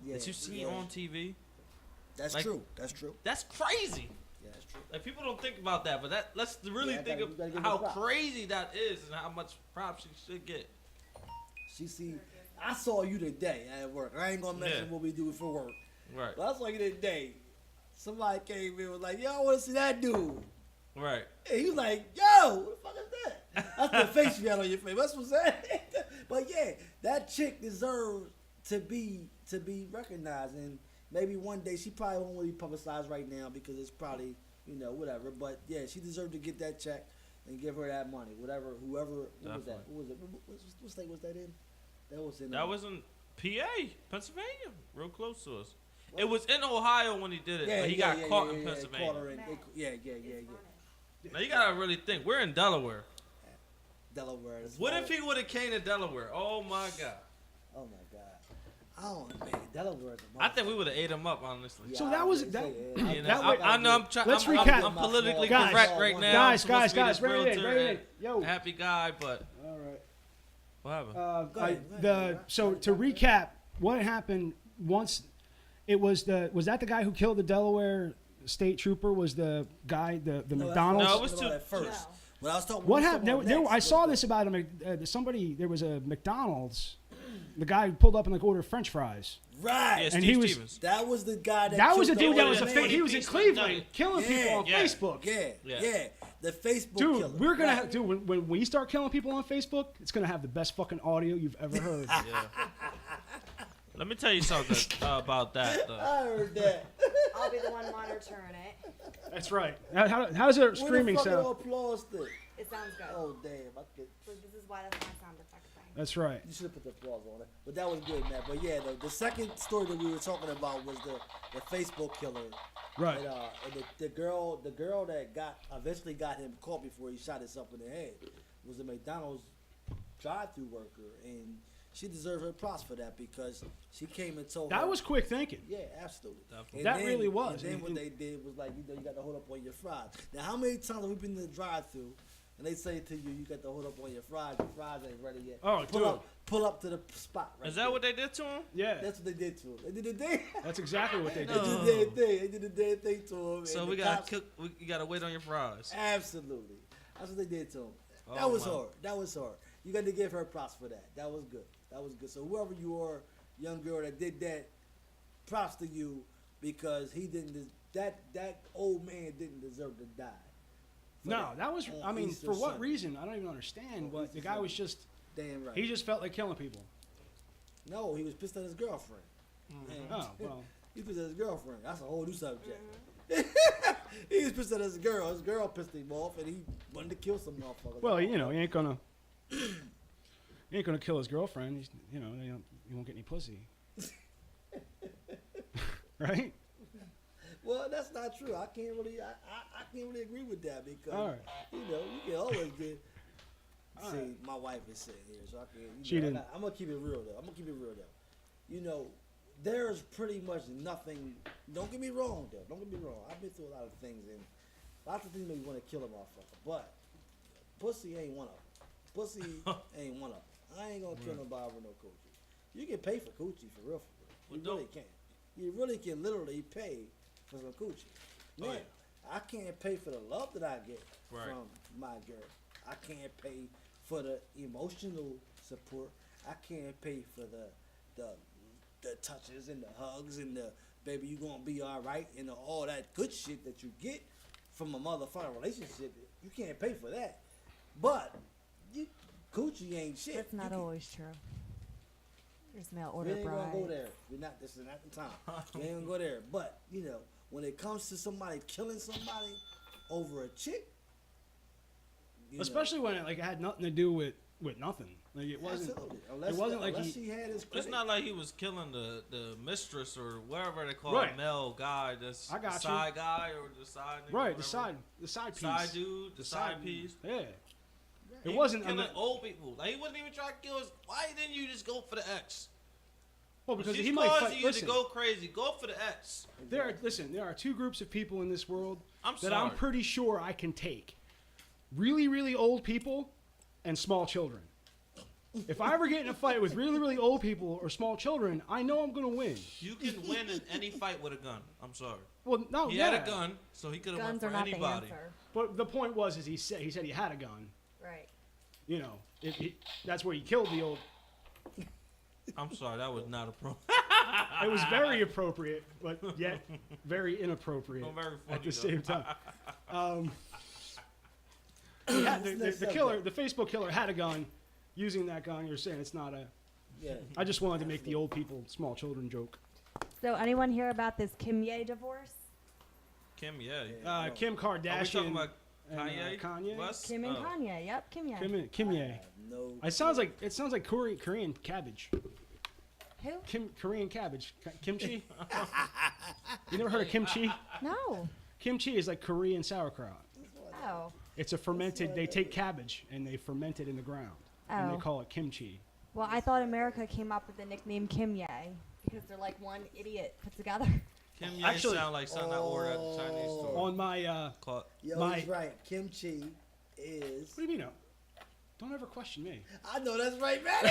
Yeah, that you see on TV. That's like, true. That's true. That's crazy. Yeah, that's true. Like people don't think about that, but let's really think you gotta of give how it props. crazy that is and how much props she should get. She see, I saw you today at work. I ain't gonna mention what we do for work. Right. But I saw you today. Somebody came in and was like, yo, I want to see that dude. Right. And he was like, yo, what the fuck is that? That's the face you had on your face. That's what I'm saying. But yeah, that chick deserves to be recognized. And maybe one day, she probably won't really publicize right now because it's probably, whatever. But yeah, she deserved to get that check and give her that money. Whoever, who was that? Who was it? What state was that in? That was in PA, Pennsylvania, real close to us. What? It was in Ohio when he did it, but he got caught in Pennsylvania. Caught her in, yeah. Now you gotta really think. We're in Delaware. Delaware. What if he would have came to Delaware? Oh my God. Oh my God. Oh man, Delaware. I think we would have ate him up, honestly. Yeah, so that was that. I know I'm trying. Let's recap. I'm politically correct right now. Guys, rein it. Yo, happy guy, but all right. What happened? So to recap, what happened once? It was that the guy who killed the Delaware state trooper? Was the guy the McDonald's? No, it was at first. No. When I was talking, what happened? I saw this about somebody. There was a McDonald's. The guy who pulled up and ordered French fries. Right. Yeah, and Steve Stevens. That was the guy that was a dude that was he was in Cleveland killing people on Facebook. Yeah. The Facebook killer. We're gonna have when we start killing people on Facebook, it's gonna have the best fucking audio you've ever heard. Yeah. Let me tell you something about that. Though. I heard that. I'll be the one monitoring it. That's right. How's it screaming sound? Applause thing? It sounds good. Oh damn! This is why that's my sound effect thing. That's right. You should have put the applause on it. But that was good, man. But yeah, the second story that we were talking about was the Facebook killer. Right. And the girl that eventually got him caught before he shot himself in the head was a McDonald's drive-through worker, and she deserved her props for that because she came and told her. That was quick thinking. Yeah, absolutely. That really was. And then what they did was like, you got to hold up on your fries. Now, how many times have we been in the drive-through and they say to you got to hold up on your fries ain't ready yet. Oh, pull up to the spot. Right Is that there. what they did to him? Yeah. That's what they did to him. They did the thing. That's exactly what they did. They did the damn thing to him. So we gotta wait on your fries. Absolutely. That's what they did to him. Oh, That was hard. That was hard. You got to give her props for that. That was good. So whoever you are, young girl that did that, props to you because he didn't. That old man didn't deserve to die. No, that was. I mean, Easter for what Sunday. reason? I don't even understand. But Easter the guy was Sunday. just. Damn right. He just felt like killing people. No, he was pissed at his girlfriend. Oh well. He pissed at his girlfriend. That's a whole new subject. He was pissed at his girl. His girl pissed him off, and he wanted to kill some motherfuckers. Well, he ain't gonna. He ain't gonna kill his girlfriend. He's, he won't get any pussy. Right? Well, that's not true. I can't really agree with that because All right. you can always get. All See, right. my wife is sitting here, so I can. She didn't. I'm gonna keep it real though. There's pretty much nothing. Don't get me wrong though. I've been through a lot of things and lots of things make me want to kill a motherfucker, but pussy ain't one of them. Pussy ain't one of them. I ain't gonna kill nobody with no coochie. You can pay for coochie for real. You really can. You really can literally pay for some coochie. Now, I can't pay for the love that I get from my girl. I can't pay for the emotional support. I can't pay for the touches and the hugs and the baby you gonna be all right and all that good shit that you get from a motherfucking relationship. You can't pay for that. But coochie ain't shit. That's not always true. There's mail order We ain't bride. gonna go there. This is not the time. We ain't gonna go there. But when it comes to somebody killing somebody over a chick, Especially when it had nothing to do with nothing. Like it wasn't. Absolutely. It wasn't like he had his credit. It's not like he was killing the mistress or whatever they call Right. a male guy. That's I got the side guy or the side nigga, Right, the whatever. side piece. Side dude, the side piece. Yeah. He It wasn't killing old people. Like he wasn't even trying to kill his. Why didn't you just go for the X? Well, because She's he might causing fight. you Listen, to go crazy. Go for the X. there are two groups of people in this world I'm that I'm sorry. pretty sure I can take. Really, really old people and small children. If I ever get in a fight with really, really old people or small children, I know I'm gonna win. You can win in any fight with a gun. I'm sorry. Well, no, He yeah. had a gun, so he could have won Guns for are not anybody. the answer. But the point was, is he said he had a gun. Right. You know, that's where he killed the old. I'm sorry, that was not appropriate. It was very appropriate, but yet very inappropriate No, very at funny, the same though. time. The killer, the Facebook killer, had a gun. Using that gun, you're saying it's not a. Yeah. I just wanted to make the old people, small children joke. So anyone hear about this Kim Ye divorce? Kim, yeah. Kim Are we Kardashian. talking about and, Kanye? Kanye? West? Kim and Oh. Kanye. Yep, Kim Ye. Kim Ye. No. It sounds like Korean cabbage. Who? Korean cabbage. Kimchi. You never heard of kimchi? No. Kimchi is like Korean sauerkraut. Oh. It's a fermented. They take cabbage and they ferment it in the ground, and they Oh. call it kimchi. Well, I thought America came up with the nickname Kim Ye because they're like one idiot put together. Kim Ye Actually- sound like something I ordered at the Chinese store. On my Caught. Yo, My- he's right. Kimchi is. what do you mean? Don't ever question me. I know that's right, Matty.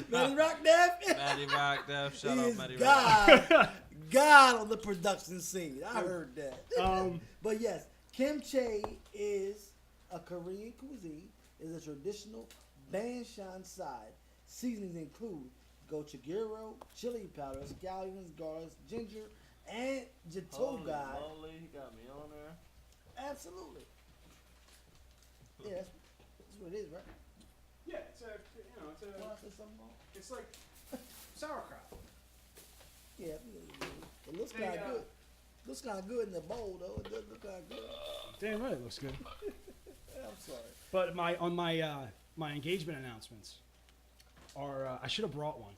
Matty Rock Death. Matty Rock, Def. Shout He out is Matty Rock. God. God on the production scene. I heard that. But yes, kimchi is a Korean cuisine. It's a traditional banshan side. Seasonings include gochujang, chili powder, scallions, garlic, ginger, and jatogai. moly, he got me on there. Absolutely. Yeah, that's what it is, right? Yeah, it's Well, I said something wrong? it's like sauerkraut. Yeah, it looks kind of good. Looks kind of good in the bowl, though. It does look kind of good. Damn right, it looks good. I'm sorry. But my engagement announcements are I should have brought one,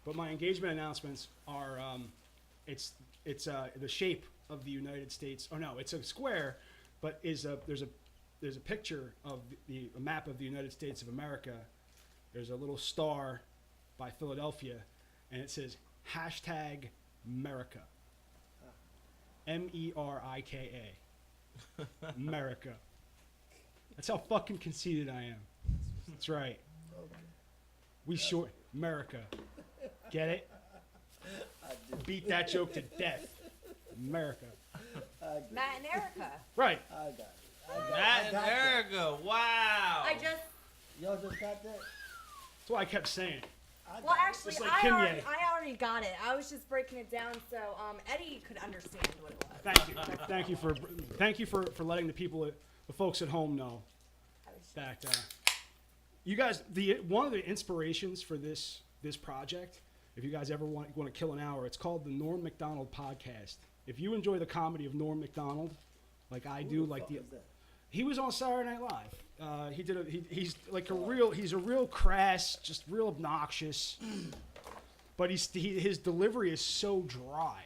but my engagement announcements are it's the shape of the United States. Oh no, it's a square, but there's a picture of a map of the United States of America. There's a little star by Philadelphia, and it says #America. Merika. America. That's how fucking conceited I am. That's right. We short America. Get it? Beat that joke to death. America. Matt and Erica. Right. I got it. Matt and got that. Erica. Wow. Y'all just got that? That's what I kept saying. I got Well, it. actually, Just like Kim Ye. I already got it. I was just breaking it down so Eddie could understand what it was. Thank you. Thank you for letting the folks at home know that you guys one of the inspirations for this project, if you guys ever want to kill an hour, it's called the Norm Macdonald Podcast. If you enjoy the comedy of Norm Macdonald, like I do, like fuck is that? he was on Saturday Night Live. He's like he's a real crass, just real obnoxious, but his delivery is so dry.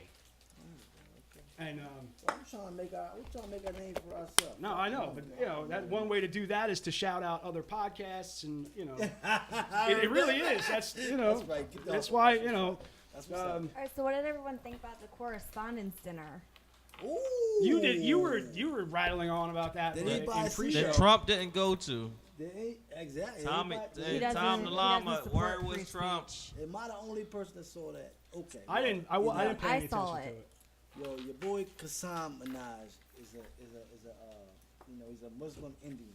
And Well, we're trying to make our name for ourselves. no, I know, but that one way to do that is to shout out other podcasts, and it really is. That's That's right. Get that's off why of that. That's what's up. All right, so what did everyone think about the correspondence dinner? Ooh. you were rattling on about that Did in anybody see pre-show. that Trump didn't go to. Exactly. Tommy, Everybody- He doesn't- Tom the he llama, doesn't support word was free Trump. speech. Am I the only person that saw that? Okay. I didn't pay I any saw attention to it. it. Yo, your boy Qassam Minaj is a he's a Muslim Indian,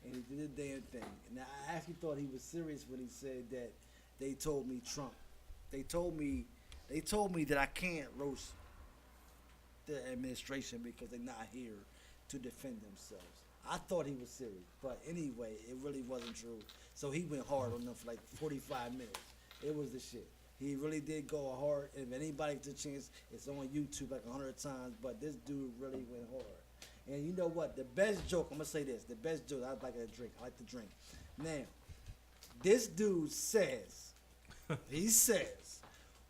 and he did a damn thing. And I actually thought he was serious when he said that they told me Trump. They told me that I can't roast the administration because they're not here to defend themselves. I thought he was serious, but anyway, it really wasn't true. So he went hard on them for like 45 minutes. It was the shit. He really did go hard. If anybody gets a chance, it's on YouTube like 100 times. But this dude really went hard. And you know what? The best joke, I'm going to say this. The best joke, I like to drink. I like to drink. Now, this dude says, he says,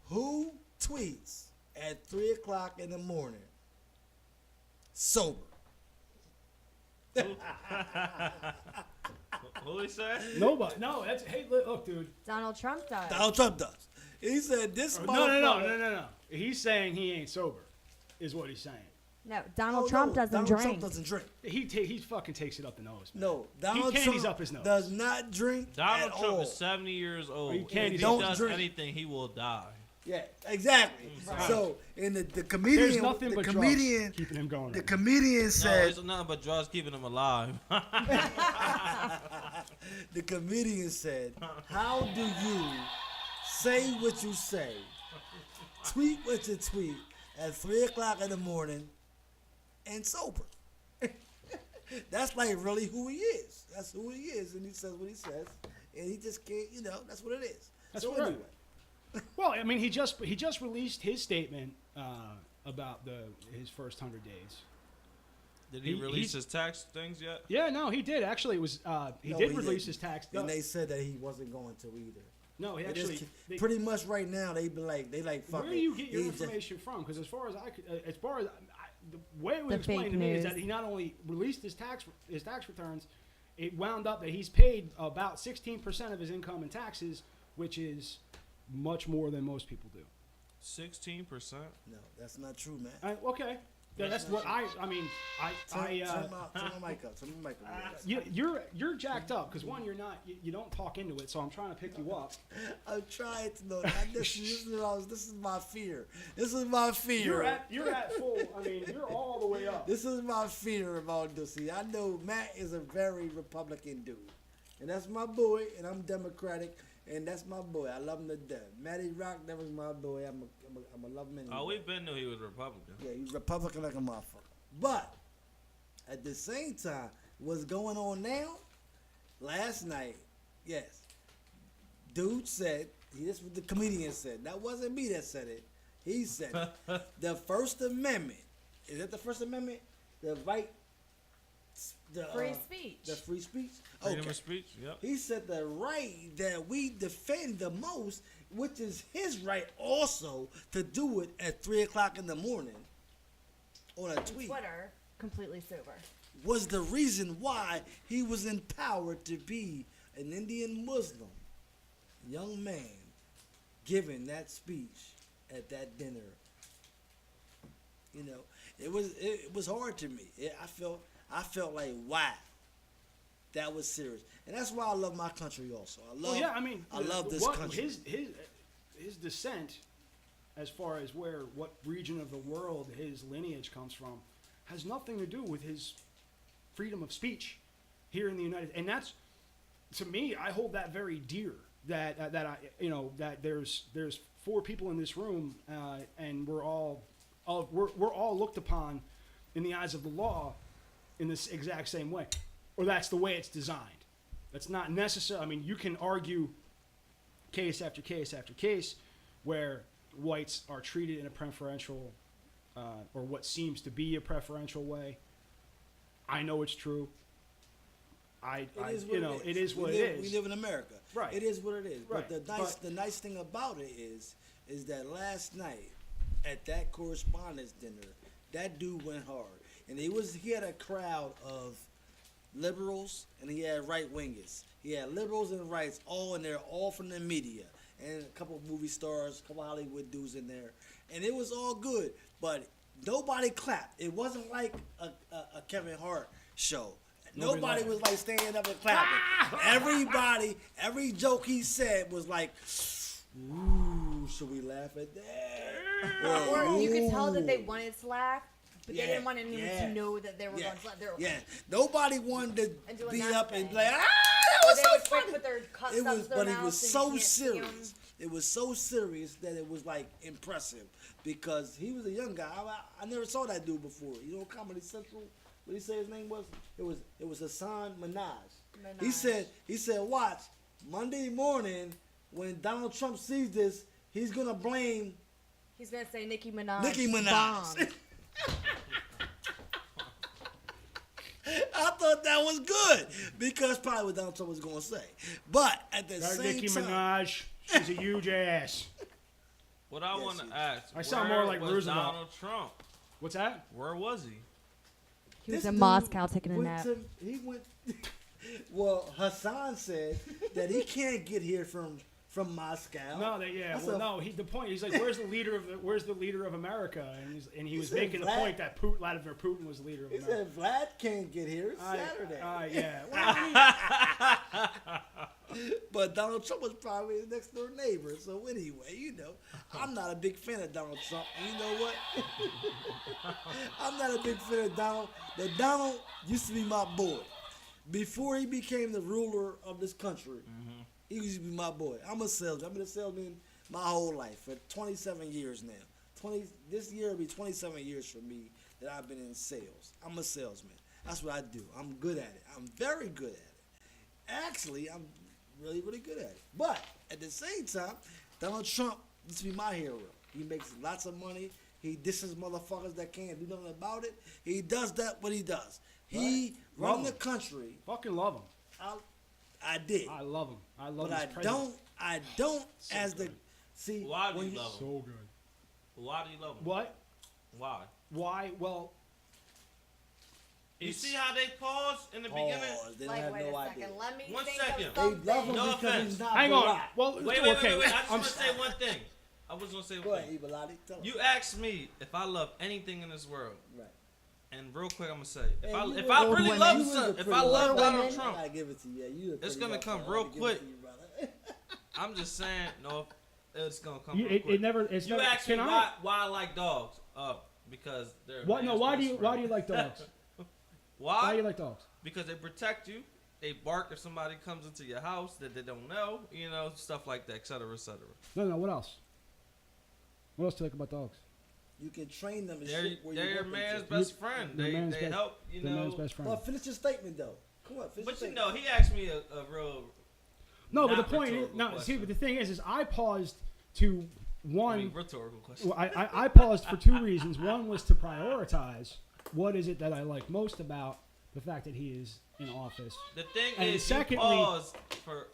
who tweets at 3 o'clock in the morning sober? Who he said? Nobody. No, that's hey. Look, dude. Donald Trump does. Donald Trump does. He said this No. He's saying he ain't sober, is what he's saying. No, Donald Oh, Trump no, doesn't Donald drink. Trump doesn't drink. He fucking takes it up the nose, man. No, Donald candies Trump up his nose. does not drink Donald at Trump all. is 70 years old. He If candies he up. Don't does drink. anything, he will die. Yeah, exactly. Right. So, and the comedian, There's nothing the but comedian, drugs keeping him going. the Right now. comedian No, said, it's nothing but drugs keeping him alive. the comedian said, how do you say what you say, tweet what you tweet at 3 o'clock in the morning and sober? That's like really who he is. That's who he is, and he says what he says, and he just can't, that's what it is. That's so right. anyway. Well, I mean, he just released his statement about his first 100 days. Did he release he's- his tax things yet? Yeah, no, he did. Actually, it was he No, did he release didn't. his tax. And they said that he wasn't going to either. No, he It actually. is they- pretty much right now they be like fuck where it. do you get your He just- information from? Because as far as the way it was The explained fake to me is news. that he not only released his tax returns, it wound up that he's paid about 16% of his income in taxes, which is much more than most people do. 16%. No, that's not true, man. Okay, yeah, that's what I mean. Turn my mic up. Turn my mic up. You're jacked up because one, you're not. You don't talk into it, so I'm trying to pick you up. I'm trying to know. This is my fear. This is my fear. You're at full. I mean, you're all the way up. This is my fear about Ducey. I know Matt is a very Republican dude, and that's my boy, and I'm Democratic, and that's my boy. I love him to death. Matty Rock, that was my boy. I'm a love him anyway. Oh, we've been knew he was Republican. Yeah, he's Republican like a motherfucker. But at the same time, what's going on now? Last night, yes, dude said, this was the comedian said. That wasn't me that said it. He said it. The First Amendment. Is that the First Amendment? The right. The Free speech. The free speech. Freedom Okay. of speech. Yep. He said the right that we defend the most, which is his right also to do it at 3 o'clock in the morning on a On tweet, Twitter, completely sober. was the reason why he was empowered to be an Indian Muslim young man giving that speech at that dinner. It was hard to me. I felt like, wow, that was serious, and that's why I love my country. Also, I love this country. His descent, as far as what region of the world his lineage comes from, has nothing to do with his freedom of speech here in the United. And that's, to me, I hold that very dear. That there's 4 people in this room, and we're all looked upon in the eyes of the law in this exact same way, or that's the way it's designed. That's not necessary. I mean, you can argue case after case after case where whites are treated in a preferential, or what seems to be a preferential way. I know it's true. It is what it is. We live in America. Right. It is what it is. Right. But the nice thing about it is that last night at that correspondence dinner, that dude went hard. And he had a crowd of liberals and he had right wingers. He had liberals and rights all in there, all from the media. And a couple of movie stars, a couple of Hollywood dudes in there. And it was all good. But nobody clapped. It wasn't like a Kevin Hart show. Nobody was like standing up and clapping. Every joke he said was like, ooh, should we laugh at that? Or you could tell Ooh. that they wanted to laugh, but Yeah, they didn't want anyone yeah. to know that they were Yeah, going to laugh. They were yeah. Nobody wanted And to doing be that up and thing. be like, that Or was they so would quick funny. put their cups It up was, to their but it mouth was so you so can't see 'em. serious. It was so serious that it was like impressive because he was a young guy. I never saw that dude before. Comedy Central. What did he say his name was? It was Hassan Minaj. He said, watch, Monday morning when Donald Trump sees this, he's gonna blame He's going to say Nicki Minaj. Nicki Minaj. bombed. I thought that was good because probably what Donald Trump was gonna say. But at the That same Nicki time, Minaj, she's a huge ass. What I Yes, want to you- ask, I sound where more like was Roosevelt. Donald Trump? What's that? Where was he? He was this in dude Moscow taking a went nap. He went. Well, Hassan said that he can't get here from from Moscow. No, the point. He's like, where's the leader of America? And he was making the point that Vladimir Putin was the leader of He America. said Vlad can't get here. It's Saturday. Yeah. But Donald Trump was probably his next door neighbor. So anyway, I'm not a big fan of Donald Trump. You know what? I'm not a big fan of Donald. That Donald used to be my boy. Before he became the ruler of this country, he used to be my boy. I'm a salesman. I've been a salesman my whole life for 27 years now. This year will be 27 years for me that I've been in sales. I'm a salesman. That's what I do. I'm good at it. I'm very good at it. Actually, I'm really, really good at it. But at the same time, Donald Trump used to be my hero. He makes lots of money. He disses motherfuckers that can't do nothing about it. He does that what he does. He run the country. Fucking love him. I did. I love him. I love but his president. I don't So as good. the see. Why do when you love him? So good. Why do you love him? What? Why? Why? Well, You see how they paused in the beginning? They don't Like, have wait no a idea. second. Let me One think second. of They something. love him No because offense. he's not hang on. black. Well, Wait. okay. I just I'm want to say one thing. I was going to say Go one ahead, thing. Ibalati. Tell him. You asked me if I love anything in this world. Right. And real quick, I'm going to say, if Hey, you I was really women. love You was a something, if pretty I love rough Donald brother. Trump, I gotta give it to you. Yeah, you a it's pretty gonna rough come brother. real I gotta give quick. it to you, brother. I'm just saying, no, it's going to come real It quick. never. It's You never. asked me Can I? why I like dogs. Because they're What? No. man's Why best do you friend. like dogs? Why? Why do you like dogs? Because they protect you. They bark if somebody comes into your house that they don't know. Stuff like that, et cetera, et cetera. No. What else? What else do you like about dogs? You can train them and They're shit where you your want them man's to. best friend. Your They man's they best- help, The man's best friend. Well, finish your statement though. Come on, finish But your you statement. know, he asked me a real. No, but the not point is, rhetorical no. See, question. but the thing is I paused to one. Rhetorical question. Well, I paused for two reasons. One was to prioritize what is it that I like most about the fact that he is in office. The thing And is, secondly- you paused for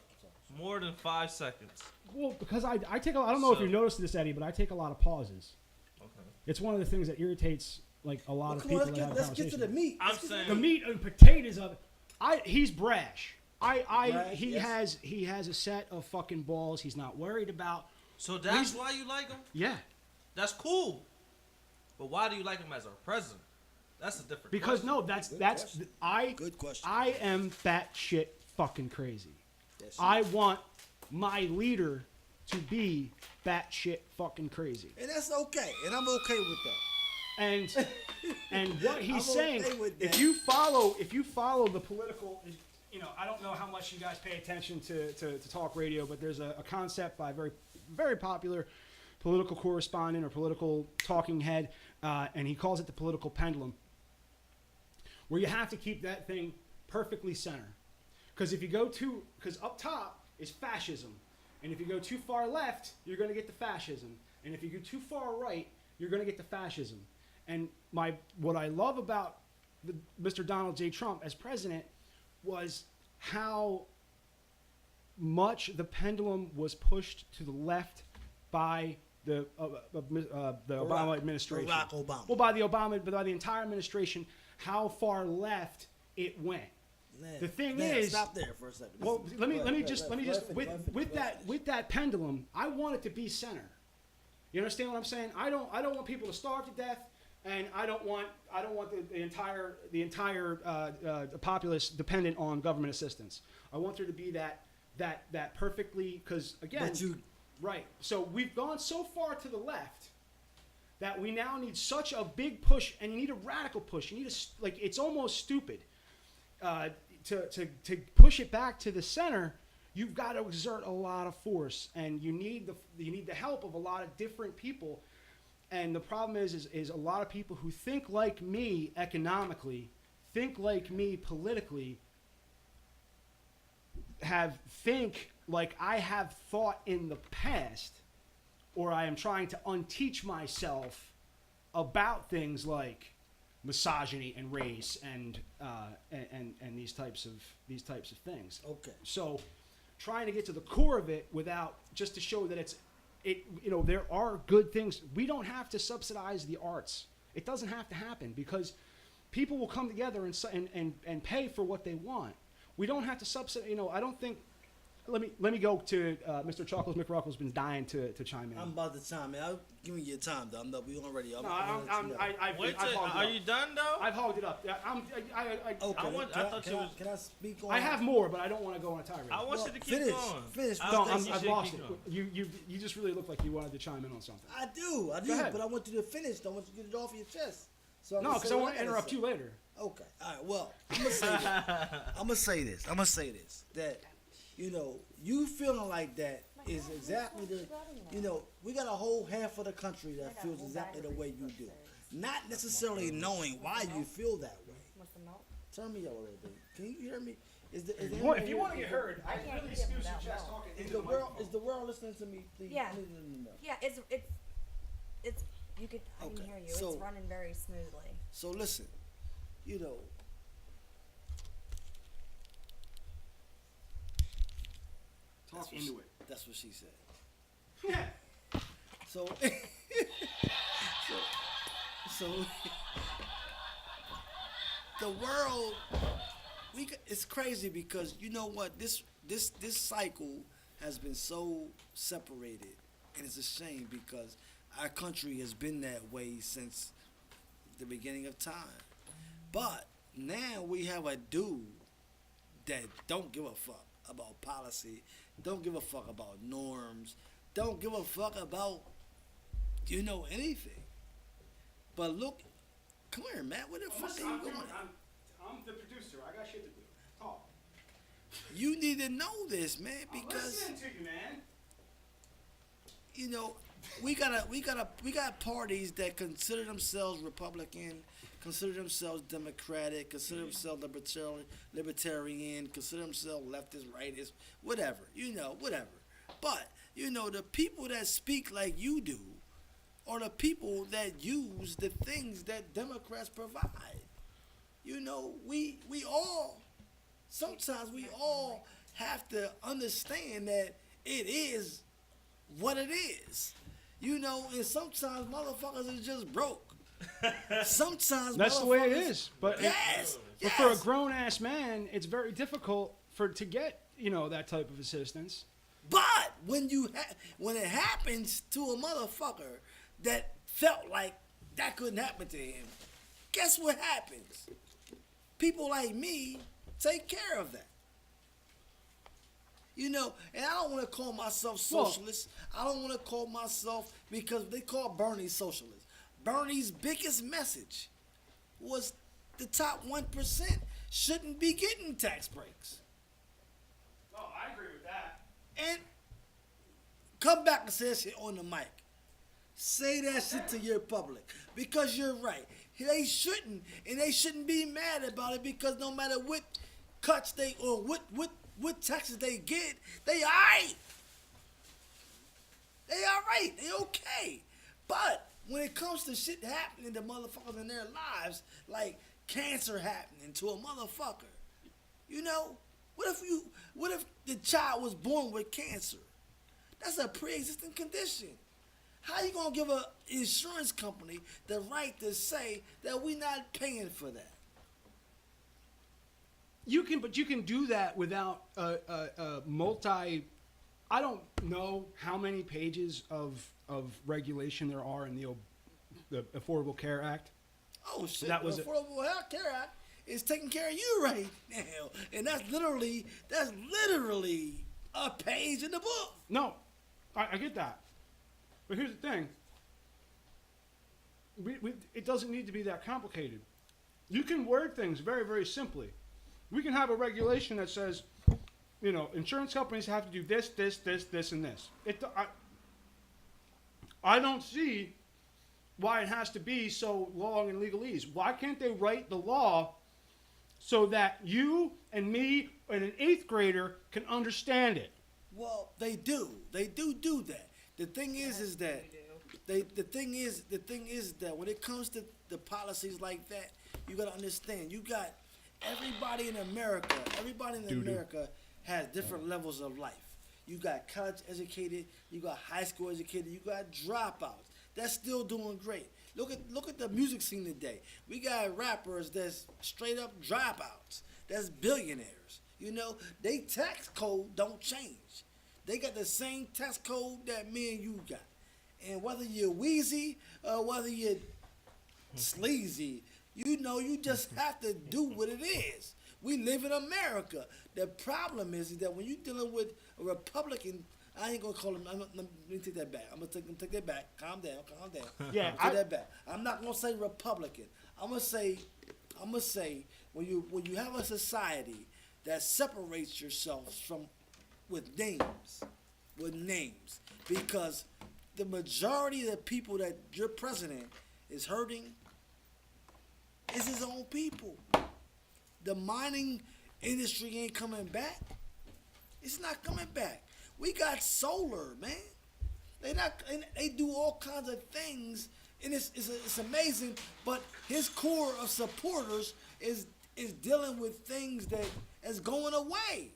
more than 5 seconds. Well, because I take I don't know if So- you noticed this, Eddie, but I take a lot of pauses. Okay. It's one of the things that irritates like a lot Well, of come people on, that have a let's get to conversation. the meat. I'm Let's get to saying- The meat and potatoes of it. He's brash. Brash, He yes. has a set of fucking balls. He's not worried about. So that's why you like him? Yeah, That's cool. But why do you like him as our president? That's a different because question. no, that's question. I Good question. I am batshit fucking crazy. Yes, I want my leader to be batshit fucking crazy. and that's okay, and I'm okay with that. And what he's I'm saying, okay with that. if you follow the political, I don't know how much you guys pay attention to talk radio, but there's a concept by a very, very popular political correspondent or political talking head, and he calls it the political pendulum, where you have to keep that thing perfectly center. Because because up top is fascism, and if you go too far left, you're going to get the fascism, and if you go too far right, you're going to get the fascism. And what I love about Mr. Donald J. Trump as president was how much the pendulum was pushed to the left by the Obama administration. Barack Obama. Well, by the entire administration, how far left it went. The thing is, stop there for a second. well, let me just Go ahead, with that pendulum, I want it to be center. You understand what I'm saying? I don't want people to starve to death, and I don't want the entire populace dependent on government assistance. I want there to be that perfectly, because again, right. So we've gone so far to the left that we now need such a big push, and you need a radical push. You need it's almost stupid. To push it back to the center, you've got to exert a lot of force, and you need the help of a lot of different people. And the problem is a lot of people who think like me economically, think like me politically, think like I have thought in the past, or I am trying to unteach myself about things like misogyny and race and these types of things. Okay. So, trying to get to the core of it without just to show that there are good things. We don't have to subsidize the arts. It doesn't have to happen because people will come together and pay for what they want. We don't have to subsidize. I don't think let me go to Mr. Chuckles. McRuckle's been dying to chime in. I'm about to chime in. Give me your time, though. We already. Wait, are you done though? I've hogged it up. Yeah, Okay. I thought you was. Can I speak on? I have more, but I don't want to go on a tirade. I want you to keep finish. going. Finish. No, think you I've should lost keep it. going. You just really looked like you wanted to chime in on something. I do, ahead. but I want you to finish. I want you to get it off your chest. So No, because I want to interrupt you later. Okay. All right. Well, I'm gonna say this. I'm gonna say this. That, you feeling like that is exactly we got a whole half of the country that feels exactly the way you do, not necessarily knowing why you feel that way. Turn me up a little bit. Can you hear me? Is If you want to get heard, I really excuse your chest talking. Is the world listening to me? Please? Yeah. I need to know. Yeah, it's you could I can Okay, hear you. so- It's running very smoothly. So listen, Talk into it. That's what she said. Yeah. So, so the world, it's crazy because you know what? This cycle has been so separated, and it's a shame because our country has been that way since the beginning of time. But now we have a dude that don't give a fuck about policy, don't give a fuck about norms, don't give a fuck about anything. But look, come here, Matt. Where the fuck are you going? I'm the producer. I got shit to do. Talk. You need to know this, man, because I'm listening to you, man. we got parties that consider themselves Republican, consider themselves Democratic, consider themselves libertarian, consider themselves leftist, rightist, whatever. Whatever. But the people that speak like you do are the people that use the things that Democrats provide. Sometimes we all have to understand that it is what it is. And sometimes motherfuckers is just broke. Sometimes That's the way it motherfuckers- is. But Yes. but for a grown ass man, it's very difficult to get that type of assistance. But when it happens to a motherfucker that felt like that couldn't happen to him, guess what happens? People like me take care of that. And I don't want to call myself socialist. I don't want to call myself, because they call Bernie socialist. Bernie's biggest message was the top 1% shouldn't be getting tax breaks. Oh, I agree with that. And come back and say that shit on the mic. Say that shit to your public, because you're right. They shouldn't, and they shouldn't be mad about it, because no matter what cuts they or what taxes they get, they alright. They alright. They okay. But when it comes to shit happening to motherfuckers in their lives, like cancer happening to a motherfucker, what if the child was born with cancer? That's a pre-existing condition. How you gonna give a insurance company the right to say that we not paying for that? But you can do that without a multi. I don't know how many pages of regulation there are in the Affordable Care Act. Oh shit! That was the Affordable Health Care Act is taking care of you right now, and that's literally a page in the book. No, I get that. But here's the thing. It doesn't need to be that complicated. You can word things very, very simply. We can have a regulation that says, insurance companies have to do this, this, this, this, and this. I don't see why it has to be so long and legalese. Why can't they write the law so that you and me and an 8th grader can understand it? Well, they do. They do that. The thing is that the thing is that when it comes to the policies like that, you got to understand. You got everybody in America. Everybody in America has different levels of life. You got college educated. You got high school educated. You got dropouts. That's still doing great. Look at the music scene today. We got rappers that's straight up dropouts. That's billionaires. You know, they tax code don't change. They got the same tax code that me and you got. And whether you're wheezy or whether you're sleazy, you know, you just have to do what it is. We live in America. The problem is that when you're dealing with a Republican, I ain't gonna call him. Let me take that back. I'm gonna take that back. Calm down. Yeah, take that back. I'm not gonna say Republican. I'm gonna say when you have a society that separates yourselves from with names, because the majority of the people that your president is hurting is his own people. The mining industry ain't coming back. It's not coming back. We got solar, man. They do all kinds of things, and it's amazing. But his core of supporters is dealing with things that is going away.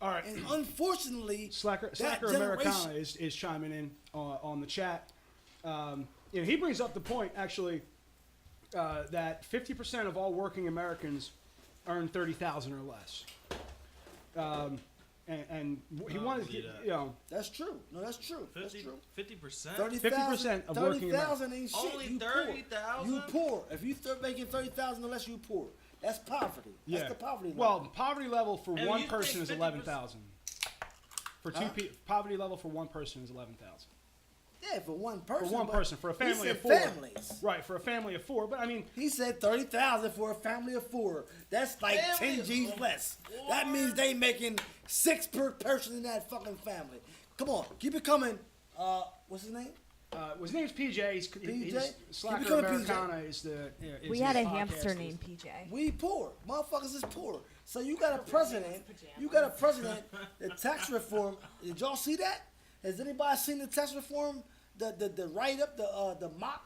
All right. And unfortunately, Slacker generation- Americana is chiming in on the chat. He brings up the point actually that 50% of all working Americans earn $30,000 or less. And he wanted, That's true. No, that's true. That's true. 50%? 50% of working 30,000 ain't shit. Only You 30,000? You poor. If you start making 30,000 or less, you poor. That's poverty. Yeah. That's the poverty level. Well, poverty level for And one you person is think 11,000. For two Huh? people, poverty level for one person is 11,000. yeah, for one person. For one but person, for a he family said of four. families. Right, for a family of four. But I mean, He said 30,000 for a family of four. That's like Family 10 G's of less. four? That means they making 6 per person in that fucking family. Come on, keep it coming. What's his name? his name's PJ. He's PJ? Slacker Keep it coming, Americana is the. Is We his had a podcast hamster is- named PJ. We poor. Motherfuckers is poor. So you got a president. The tax reform. Did y'all see that? Has anybody seen the tax reform? The write up, the mock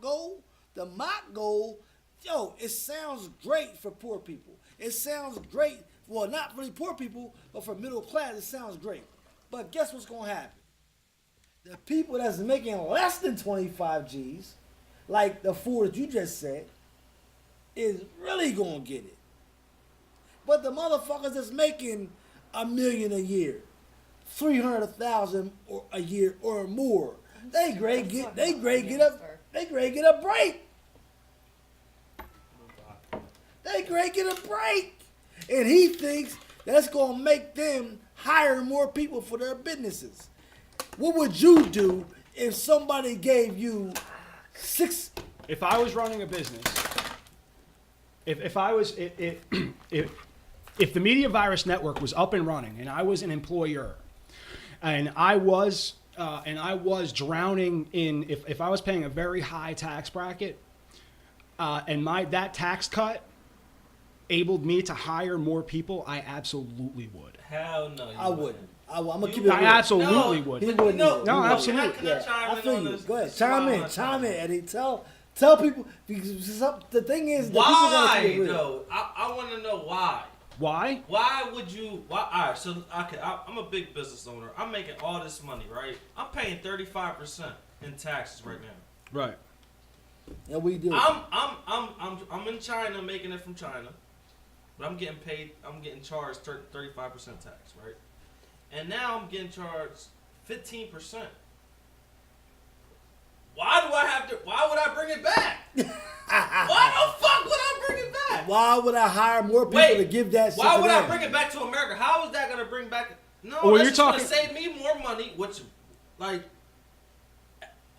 goal. The mock goal. Yo, it sounds great for poor people. It sounds great. Well, not really poor people, but for middle class, it sounds great. But guess what's gonna happen? The people that's making less than 25 G's, like the 4 that you just said, is really gonna get it. But the motherfuckers that's making $1 million a year, 300,000 a year or more, they grade get a break. They grade get a break, and he thinks that's gonna make them hire more people for their businesses. What would you do if somebody gave you 6? If I was running a business, if the Media Virus Network was up and running and I was an employer, and I was drowning in, if I was paying a very high tax bracket, and that tax cut abled me to hire more people, I absolutely would. Hell no. I wouldn't. I'm gonna keep it real. I absolutely would. He wouldn't. No, No, He absolutely. wouldn't. Can I chime I in feel on you. this? Go ahead. This is Chime why in, I'm chime in, chiming Eddie. Tell people, because the thing is, that people Why gotta keep it real. though? I want to know why. Why? Why would you? Why? All right, so I'm a big business owner. I'm making all this money, right? I'm paying 35% in taxes right now. Right. Yeah, we do. I'm in China, making it from China, but I'm getting paid. I'm getting charged 35% tax, right? And now I'm getting charged 15%. Why do I have to? Why would I bring it back? Why the fuck would I bring it back? Why would I hire more people Wait, to give that shit Why to would them? I bring it back to America? How is that gonna bring back? No, Well, that's you're just talking- gonna save me more money, which, like,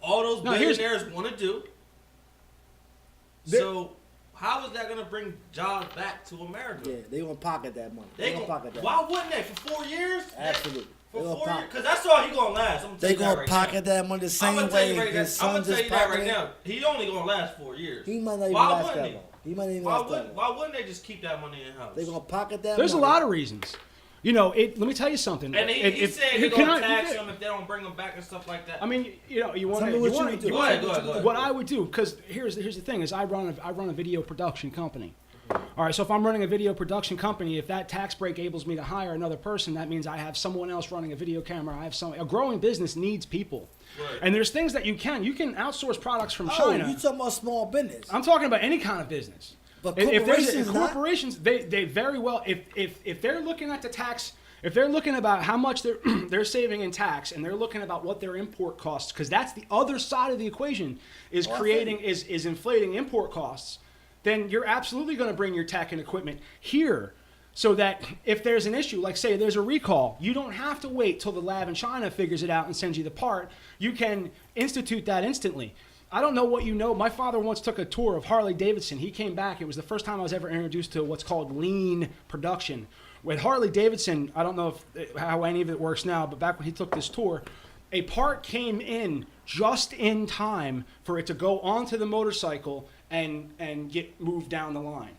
all those No, here's- billionaires want to do. So, how is that gonna bring jobs back to America? Yeah, they gonna pocket that money. They gonna gon- pocket that. Why wouldn't they? For 4 years? Absolutely. For They gonna 4 years? pocket. Because that's all he gonna last. I'm gonna tell They you that gonna right pocket now. that money the I'm same gonna tell you way right now. his I'm gonna son tell just you that right pocketed. now. He only gonna last 4 years. He might not even Why last wouldn't that he? long. He might not even Why last that wouldn't? long. Why wouldn't they just keep that money in house? They gonna pocket that There's a money. lot of reasons. You know, let me tell you something. And he If- said if- he's can gonna I- tax them if they don't bring them back and stuff like that. I mean, you want Tell me to. what you would do. Go ahead. What I would do, because here's the thing: is I run a video production company. All right, so if I'm running a video production company, if that tax break enables me to hire another person, that means I have someone else running a video camera. A growing business needs people, Right. and there's things that you can outsource products from Oh, China. you talking about small business? I'm talking about any kind of business. But If corporations not. corporations, they very well, if they're looking at the tax, if they're looking about how much they're they're saving in tax, and they're looking about what their import costs, because that's the other side of the equation, is is inflating import costs, then you're absolutely going to bring your tech and equipment here, so that if there's an issue, like say there's a recall, you don't have to wait till the lab in China figures it out and sends you the part. You can institute that instantly. I don't know what you know. My father once took a tour of Harley Davidson. He came back. It was the first time I was ever introduced to what's called lean production. With Harley Davidson, I don't know how any of it works now, but back when he took this tour, a part came in just in time for it to go onto the motorcycle and get moved down the line.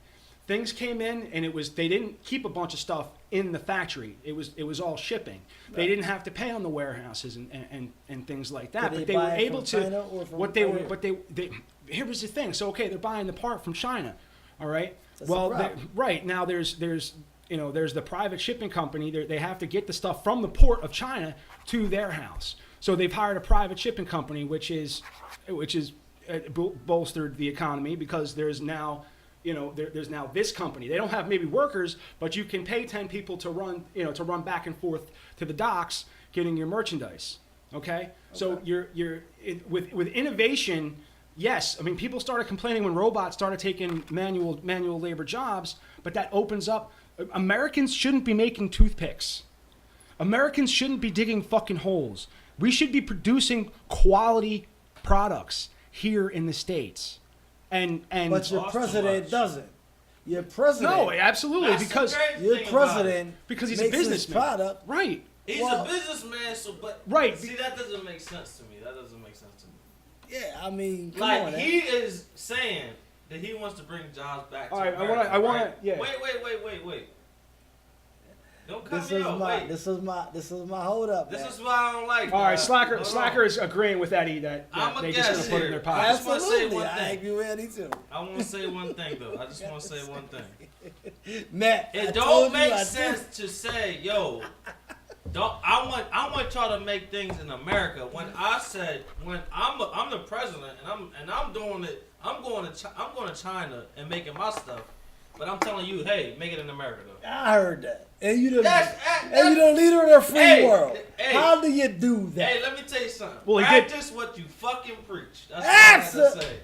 Things came in, and they didn't keep a bunch of stuff in the factory. It was all shipping. Right. They didn't have to pay on the warehouses and things like that. But they were able to. China or from what they were, but they here was the thing. So okay, they're buying the part from China, all right. That's Right now there's the private shipping company. They have to get the stuff from the port of China to their house. So they've hired a private shipping company, which is bolstered the economy, because there's now. There's now this company. They don't have maybe workers, but you can pay 10 people to run back and forth to the docks, getting your merchandise. Okay? So with innovation, yes. I mean, people started complaining when robots started taking manual labor jobs, but that opens up. Americans shouldn't be making toothpicks. Americans shouldn't be digging fucking holes. We should be producing quality products here in the States. But your president doesn't. Your president. No, absolutely, That's because your president because he's makes a businessman. his product. Right. He's a businessman, right. See, that doesn't make sense to me. That doesn't make sense to me. Yeah, I mean, come like on, he is saying that he wants to bring jobs back. All to right, America, I want to. right? Yeah. Wait. Don't cut This me is off. my Wait. this is my hold up. This man. is why I don't like. All right, Hold on. Slacker is agreeing with Eddie that I'm a they just guest gonna put it in here. their I pockets. just wanna say Absolutely, one I thing. agree with Eddie too. I want to say one thing though. I just want to say one thing. Matt, I It told don't you make I sense to say, yo, I want y'all to make things in America. When I'm the president and I'm doing it, I'm going to China and making my stuff. But I'm telling you, hey, make it in America though. I heard that, and you the That's- leader of the free world. Hey, How do you do that? Hey, let me tell you something. Well, he did- Practice what you fucking preach. That's all I got to say.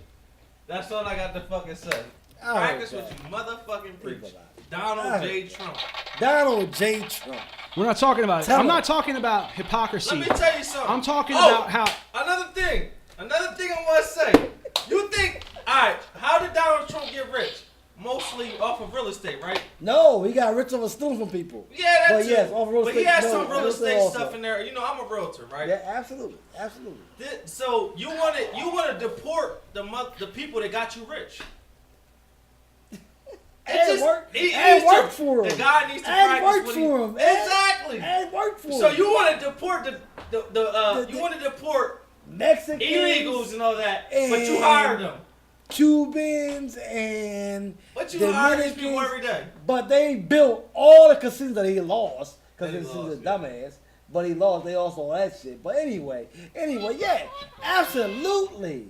That's all I got to fucking say. I Practice heard what that. you motherfucking preach. Think about it. Donald J. Trump. Donald J. Trump. We're not talking about. Tell I'm him. not talking about hypocrisy. Let me tell you something. I'm talking Oh, about how. Another thing I want to say. You think, all right, how did Donald Trump get rich? Mostly off of real estate, right? No, he got rich over stealing from people. Yeah, that's But yes, off real But estate. he has no, some real real estate also. stuff in there. You know, I'm a realtor, right? Yeah, absolutely. So you want to deport the people that got you rich. And work for him. The guy needs to And practice work what for him. Exactly. And work for him. So you want to deport you want to deport Mexicans, illegals and all that, but you and hired them. Cubans and But you hire these people Dominicans, every day. But they built all the casinos that he lost because That he he's lost, a yeah. dumbass. But he lost. They also all that shit. But anyway, yeah, absolutely.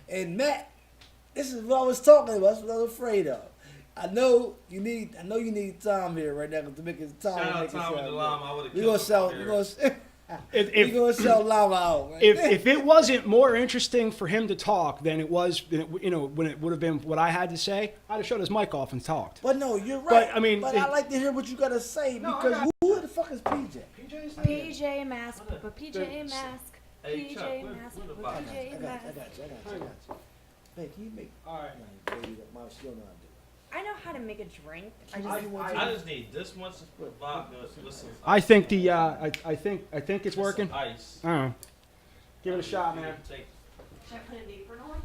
And Matt, this is what I was talking about. That's what I was afraid of. I know you need Tom here right now to make his time. Shout out make it Tommy sound DeLama. good. I would've We killed gonna him sell. here. We gonna. If- We gonna sell Lava out. Man. If it wasn't more interesting for him to talk than it was, when it would have been what I had to say, I'd have shut his mic off and talked. But no, you're right. But, I mean, I like to hear what you gotta say No, I because got- who the fuck is PJ? PJ Mask, PJ Mask, Hey, Chuck, PJ where- Mask, where the I box? got you. PJ I Mask. got you. Hey, can you make? All right. Nah, baby, my she don't know how to do I know how to make a drink. I I just need this much vodka with some. I think I think it's working. Ice. I don't know. Give it a shot, man. Should I put an apron on?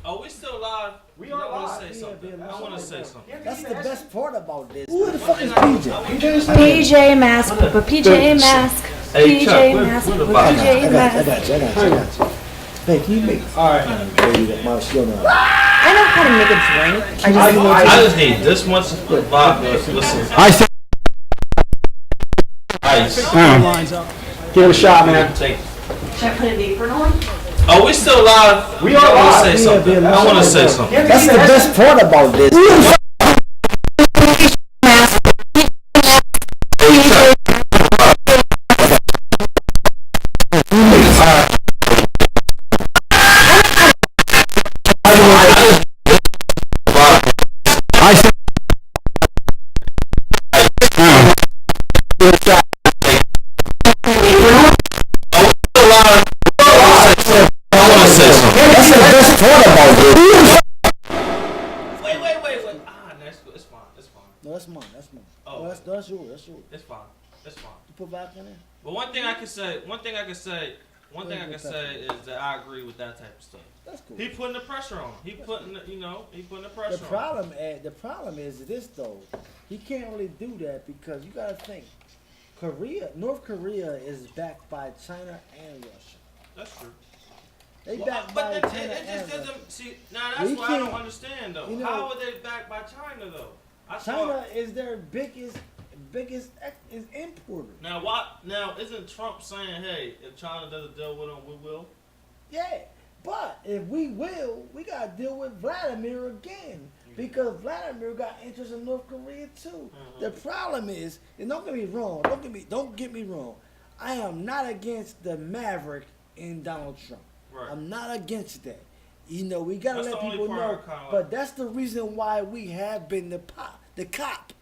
Oh, we still live. We I are want live. to say Yeah, something. yeah, I want to say something. it. That's the best part about this. Who the fuck is PJ? PJ Mask, PJ Mask, Hey, Chuck, PJ where- Mask, where the box? I PJ Mask. got you. Hey, can you make? All right. Nah, baby, my she don't know how to I know how to make a drink. I just need this much vodka with some I think ice. lines up. Give it a shot, man. Take Should I put an apron on? Are we still live? We are I wanna live. say something. I want to say something. That's the best part about this. That's the best part about this. Wait. It's fine. No, that's mine. That's mine. Oh. Oh, that's yours. That's yours. It's fine. You put back in there. But one thing I can say is that I agree with that type of stuff. That's cool. He putting the pressure on him. He putting the pressure The on him. problem is this though. He can't really do that because you gotta think. North Korea is backed by China and Russia. That's true. They Well, backed but by it China just and Russia. doesn't see. Now that's We what I don't can't- understand though. you know- How are they backed by China though? I China thought, is their biggest is importer. Now isn't Trump saying, hey, if China doesn't deal with them, we will? Yeah, but if we will, we gotta deal with Vladimir again because Vladimir got interest in North Korea too. The problem is, and don't get me wrong, don't get me wrong. I am not against the Maverick in Donald Trump. Right. I'm not against that. You know, we gotta That's let the only people part know. I kinda like. But that's the reason why we have been the cop.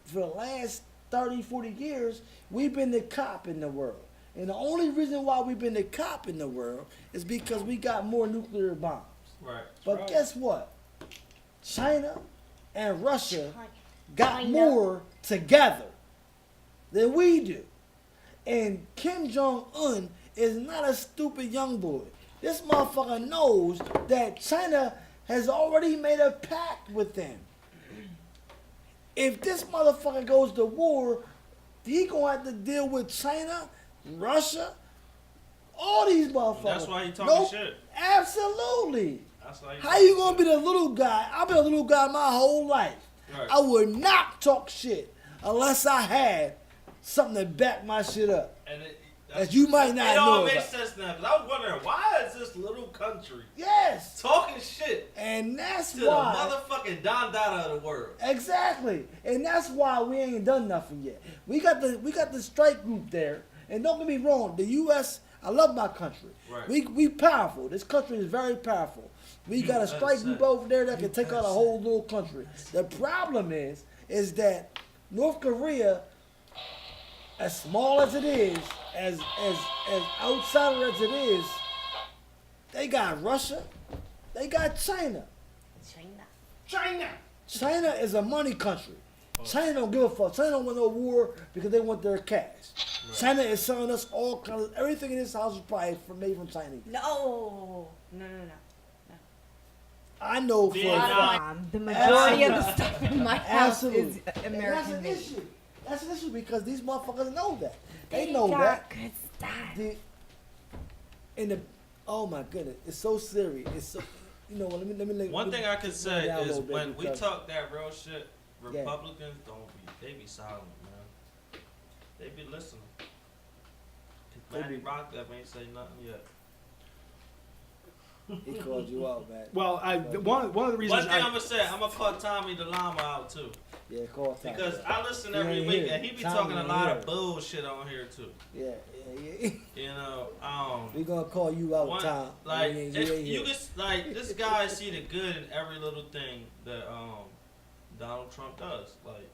For the last 30, 40 years, we've been the cop in the world. And the only reason why we've been the cop in the world is because we got more nuclear bombs. Right. But guess what? China and Russia got China. more together than we do. And Kim Jong-un is not a stupid young boy. This motherfucker knows that China has already made a pact with them. If this motherfucker goes to war, he gonna have to deal with China, Russia, all these motherfuckers. That's why he talking shit. Absolutely. That's why How you gonna be the little guy? I've been a little guy my whole life. Right. I would not talk shit unless I had something to back my shit up. And That you might not it all know makes about. sense now. Cause I was wondering why is this little country Yes. talking shit And that's to the why. motherfucking Don Dada of the world? Exactly. And that's why we ain't done nothing yet. We got the strike group there. And don't get me wrong, the US, I love my country. Right. We powerful. This country is very powerful. We got a strike group over there that can take out a whole little country. The problem is that North Korea, as small as it is, as outsider as it is, they got Russia, they got China. China is a money country. China don't give a fuck. China don't want no war because they want their cash. Right. China is selling us all kinds of everything in this house is probably made from Chinese. No. I know for a Vietnam. fact. The majority of the stuff in my house Absolutely. is And American that's an made. issue. That's an issue because these motherfuckers know that. They They know got that. good stuff. Oh my goodness, it's so serious. It's so, you know, let me. One thing I can say down a is little bit when we because- talk that real shit, Yeah. Republicans they be silent, man. They be listening. They Manny be- Rockdale ain't say nothing yet. He called you out, man. Well, one of the reasons One thing I'm gonna say, I'm gonna call Tommy the Llama out too. Yeah, call Tommy. Because I listen He every ain't week here. and he be Tommy talking a ain't lot here. of bullshit on here too. Yeah. You know, We gonna call you out, one, Tom. like You ain't if here. you just like this guy see the good in every little thing that Donald Trump does, like,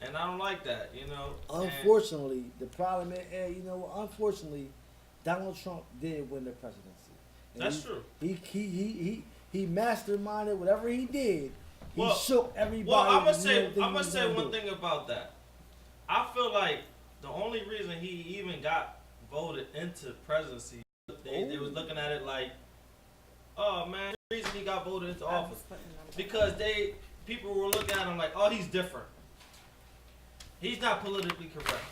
and I don't like that, you know. And- Unfortunately, the problem is, you know, unfortunately, Donald Trump did win the presidency. And That's true. He masterminded whatever he did. He Well- shook everybody. Well, I'm gonna to do say everything he was gonna one do. thing about that. I feel like the only reason he even got voted into presidency, they was looking at it like, oh man, the reason he got voted into office because people were looking at him like, oh, he's different. He's not politically correct.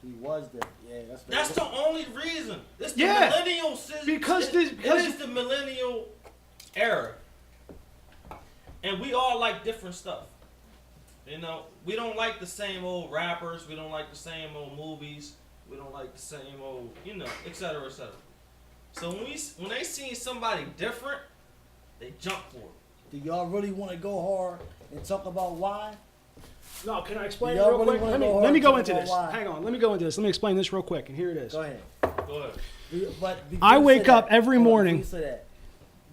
He was there. Yeah, That's the only reason. It's the Yeah, millennial because it is the millennial era, and we all like different stuff. You know, we don't like the same old rappers. We don't like the same old movies. We don't like the same old, you know, et cetera, et cetera. So when they see somebody different, they jump for it. Do y'all really want to go hard and talk about why? No, can I explain it Y'all real really quick? wanna Let me go let me hard go and into talk this. about why? Hang on, let me go into this. Let me explain this real quick, and here it is. Go ahead. Go ahead. But before I you wake say up that- every hold on, morning. before you say that,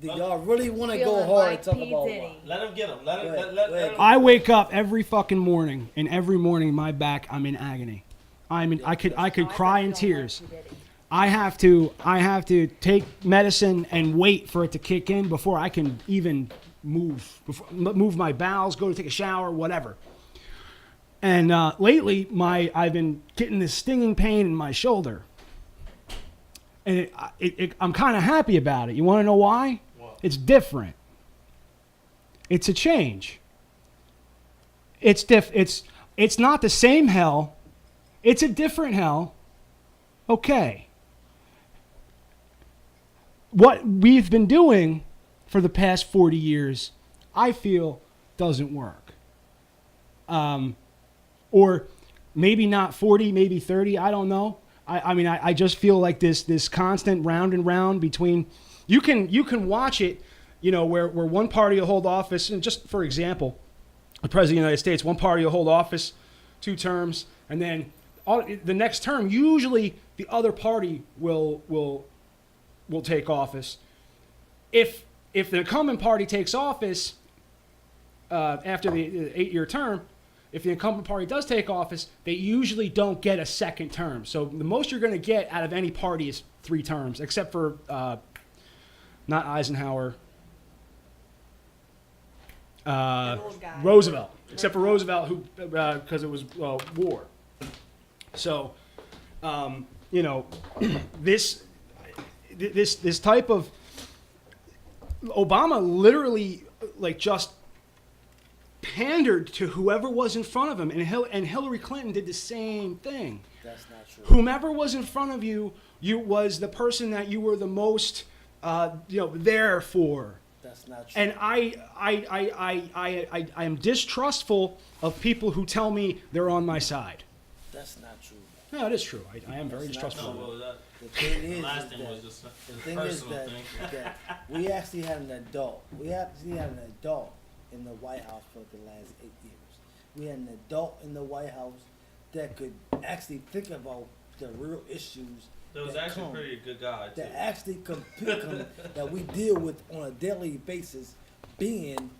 do y'all really want to go Feeling hard like and talk P. about Diddy. why? Let him get him. Let him. Go ahead. Let Go ahead. him. I wake up every fucking morning, and every morning my back, I'm in agony. I could Oh, I cry in thought you don't like tears. P. Diddy. I have to take medicine and wait for it to kick in before I can even move my bowels, go to take a shower, whatever. And lately, I've been getting this stinging pain in my shoulder, and I'm kind of happy about it. You want to know why? What? It's different. It's a change. It's not the same hell. It's a different hell. Okay. What we've been doing for the past 40 years, I feel, doesn't work. Or maybe not 40, maybe 30, I don't know. I mean, I just feel like this constant round and round between, you can watch it, where one party will hold office, and just for example, the President of the United States, one party will hold office 2 terms, and then the next term, usually the other party will take office. If the incumbent party takes office after the 8-year term, if the incumbent party does take office, they usually don't get a second term. So the most you're going to get out of any party is 3 terms, except for not Eisenhower, old guy. Roosevelt. Except for Roosevelt, who because it was war. So, this type of Obama literally just pandered to whoever was in front of him, and Hillary Clinton did the same thing. That's not true. Whomever was in front of you was the person that you were the most there for. That's not true. And I am distrustful of people who tell me they're on my side. That's not true. No, it is true. I am very That's not distrustful. No, of well, The thing the is, last is thing that, was just the a thing is personal that, thing. that we actually had an adult. We actually had an adult in the White House for the last 8 years. We had an adult in the White House that could actually think about the real issues That was that actually a come, pretty good guy too. that actually that we deal with on a daily basis, being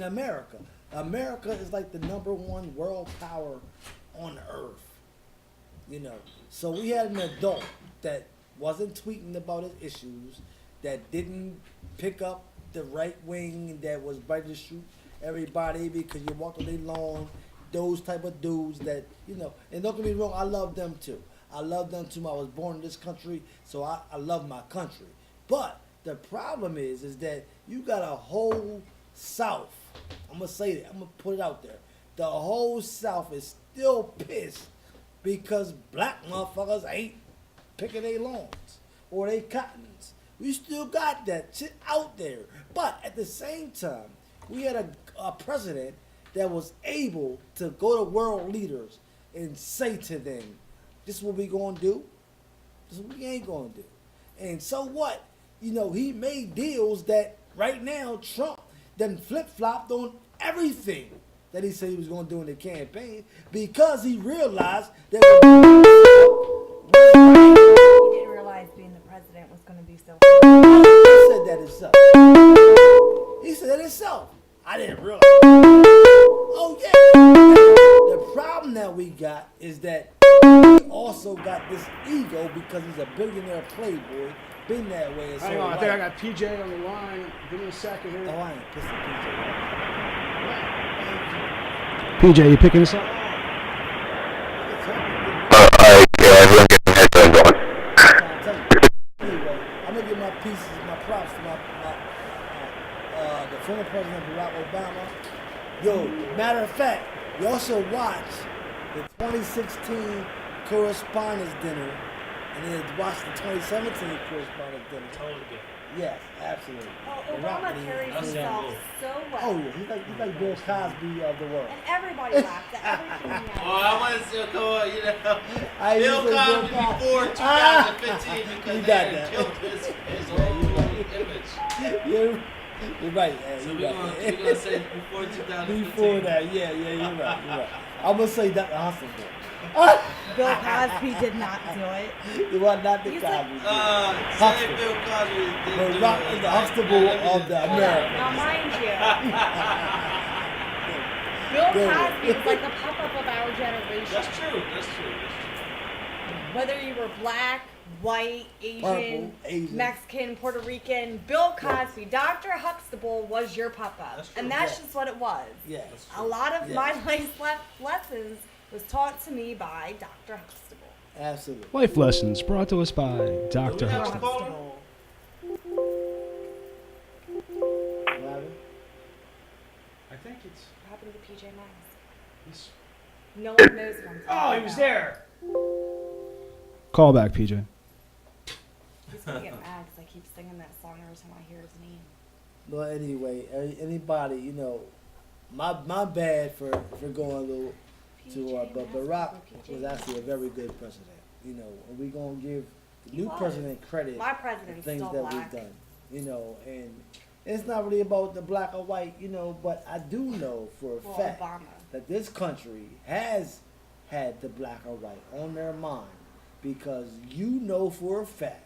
America. America is like the #1 world power on earth. So we had an adult that wasn't tweeting about his issues, that didn't pick up the right wing, that was ready to shoot everybody because you walked on their lawn. Those type of dudes that, and don't get me wrong, I love them too. I love them too. I was born in this country, so I love my country. But the problem is that you got a whole South. I'm gonna say that. I'm gonna put it out there. The whole South is still pissed because black motherfuckers ain't picking their lawns or their cottons. We still got that shit out there. But at the same time, we had a president that was able to go to world leaders and say to them, this is what we gonna do, this is what we ain't gonna do. And so what? He made deals that right now Trump then flip-flopped on everything that he said he was gonna do in the campaign because he realized that He didn't realize being the president was going to be so hard. he said that himself. He said that himself. I didn't realize. Oh yeah. The problem that we got is that he also got this ego because he's a billionaire playboy, been that way. And so Hang on, I think I got PJ on the line. Give me a second here. Oh, I ain't pissing PJ, you picking this up? Everyone get their headphones on. Anyway, I'm gonna give my pieces, my props to the former President Barack Obama. Yo, matter of fact, y'all should watch the 2016 Correspondents' Dinner And then watch the 2017 correspondent dinner. Totally different. Yes, absolutely. Oh, The Rock Obama and he- carries That's himself cool. so well. Oh yeah, he's like Bill Cosby of the world. And everybody laughed at everything he had. Oh, I want to still come on, you know. I used Bill to say Cosby before 2015 You because got they had that. killed his whole image. You're right, man. So You're we're right. gonna say before 2015. Before that, yeah, you're right, you're right. I'm gonna say Dr. Huxtable. Bill Cosby did not do it. You want not the He's Cosby. Say Bill Cosby did The do Rock it. is the Huxtable of the Hold on. America. Now, mind you, Bill Go ahead. Cosby was like the pop-up of our generation. That's true. That's true. That's true. Whether you were black, white, Asian, Purple, Asian. Mexican, Puerto Rican, Bill Cosby, Dr. Huxtable was your pop-up. That's true. And that's Yeah. just what it was. Yes. A lot of Yeah. my life lessons was taught to me by Dr. Huxtable. Absolutely. Life lessons brought to us by Do Dr. we have a Huxtable. caller? What happened? I think it's. What happened to PJ Masks? He's... No one knows what I'm Oh, talking he was about. there. Call back, PJ. He's gonna get mad because I keep singing that song every time I hear his name. Well, anyway, anybody, you know, my bad for going a little too hard, but Barack was actually a very good president. You know, and we're gonna give the He new was. president credit My for president's things still that black. we've done. You know, and it's not really about the black or white, you know, but I do know for a Well, fact Obama. that this country has had the black or white on their mind, because you know for a fact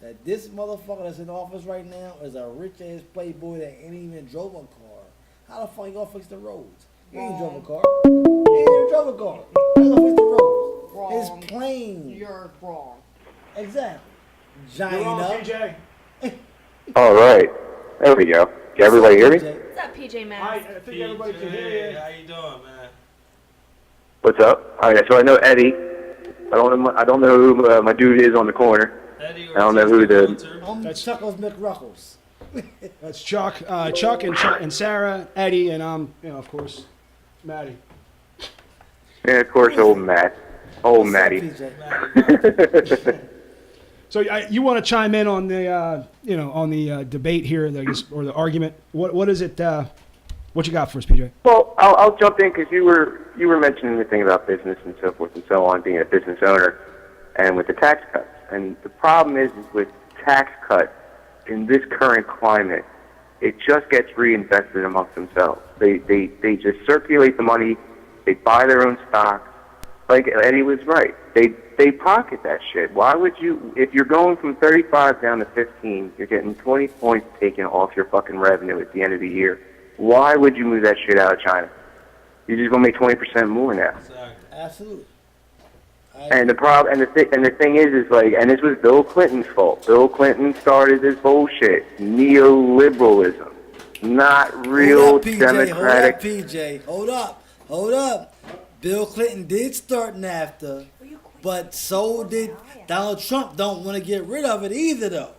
that this motherfucker that's in office right now is a rich ass playboy that ain't even drove a car. How the fuck you gonna fix the roads? He ain't drove a car. He ain't even drove a car. How you gonna fix the roads? Wrong. It's plain. You're wrong. Exactly. You're wrong, China. PJ. All right. There we go. Can everybody hear me? What's up, PJ Masks? I think everybody can hear you. How you doing, man? What's up? All right. So I know Eddie. I don't know who my dude is on the corner. Eddie I don't know who Ortiz, the- Walter. I'm That's- Chuckles McRuckles. That's Chuck. Chuck and Sarah, Eddie, and of course, Maddie. Yeah, of course, old Matt. Old What's up, Matty. PJ? So you want to chime in on the on the debate here, I guess, or the argument? What is it? What you got for us, PJ? Well, I'll jump in because you were mentioning the thing about business and so forth and so on, being a business owner, and with the tax cuts. And the problem is with tax cuts in this current climate, it just gets reinvested amongst themselves. They just circulate the money. They buy their own stocks. Like Eddie was right. They pocket that shit. Why would you, if you're going from 35 down to 15, you're getting 20 points taken off your fucking revenue at the end of the year. Why would you move that shit out of China? You're just gonna make 20% more now. Exactly. Absolutely. And the problem, and the thing is like, and this was Bill Clinton's fault. Bill Clinton started this bullshit, neoliberalism, not real Hold up, PJ. democratic. Hold up, PJ. Hold up. Bill Clinton did start NAFTA, but so did Donald Trump. Don't want to get rid of it either, though.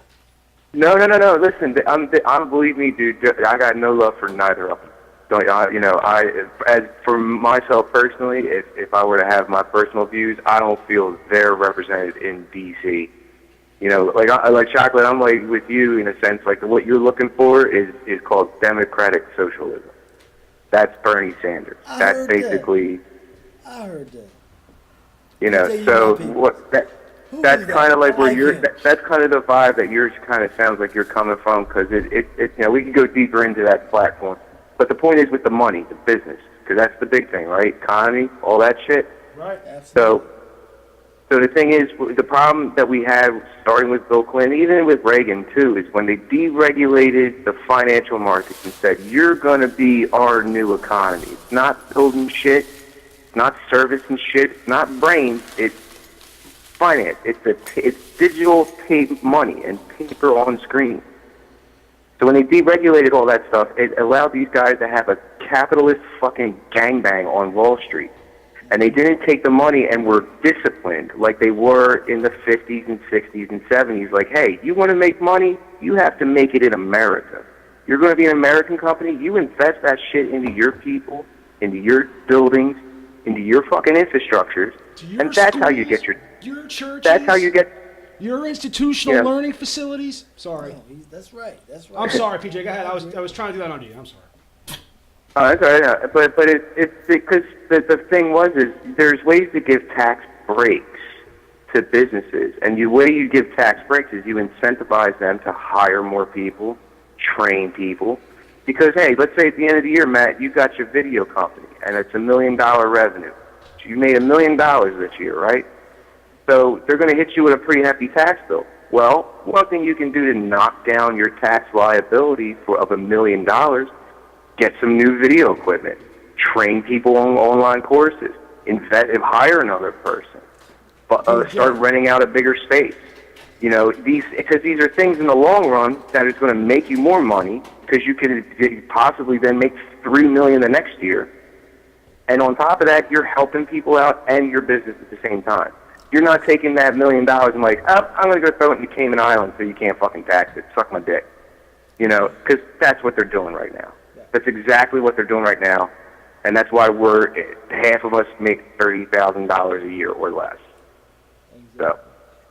No. Listen, I'm believe me, dude. I got no love for neither of them. Don't as for myself personally, if I were to have my personal views, I don't feel they're represented in D.C. You know, like Chocolate, I'm like with you in a sense. Like what you're looking for is called democratic socialism. That's Bernie Sanders. I That's heard that. basically, I heard that. you know. Say you So want people. what that. Who That's is that? kind of like I where like you're. him. That's kind of the vibe that yours kind of sounds like you're coming from, because it you know, we can go deeper into that platform. But the point is with the money, the business, because that's the big thing, right? Economy, all that shit. Right. Absolutely. So the thing is, the problem that we have, starting with Bill Clinton, even with Reagan too, is when they deregulated the financial markets and said, "You're going to be our new economy." It's not building shit. It's not servicing shit. It's not brains. It's finance. It's digital money and paper on screen. So when they deregulated all that stuff, it allowed these guys to have a capitalist fucking gangbang on Wall Street. And they didn't take the money and were disciplined like they were in the 50s and 60s and 70s. Like, hey, you want to make money? You have to make it in America. You're going to be an American company? You invest that shit into your people, into your buildings, into your fucking infrastructures, To your and that's how you schools, get your... your churches. That's how you get... Your institutional Yeah. learning facilities. Sorry. No, that's right. That's right. I'm sorry, PJ. Go ahead. I was trying to do that under you. I'm sorry. That's all right. But it's because the thing is there's ways to give tax breaks to businesses, and the way you give tax breaks is you incentivize them to hire more people, train people. Because hey, let's say at the end of the year, Matt, you got your video company, and it's $1 million revenue. You made $1 million this year, right? So they're going to hit you with a pretty hefty tax bill. Well, one thing you can do to knock down your tax liability of $1 million, get some new video equipment, train people on online courses, hire another person, start renting out a bigger space. You know, because these are things in the long run that is going to make you more money, because you could possibly then make $3 million the next year. And on top of that, you're helping people out and your business at the same time. You're not taking that $1 million and like, oh, I'm going to go throw it in the Cayman Islands so you can't fucking tax it. Suck my dick. You know, because that's what they're doing right now. That's exactly what they're doing right now. And that's why half of us make $30,000 a year or less. So.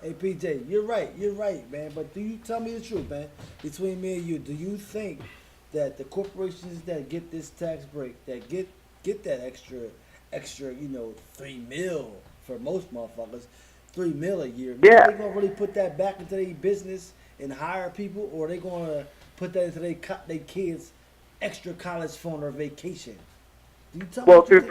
Hey, PJ, you're right, man. But do you tell me the truth, man? Between me and you, do you think that the corporations that get this tax break, that get that extra, you know, $3 million for most motherfuckers, $3 million a year? Yeah. Are they gonna really put that back into their business and hire people, or are they gonna put that into their kids' extra college fund or vacation? Do you tell me Well, what you think?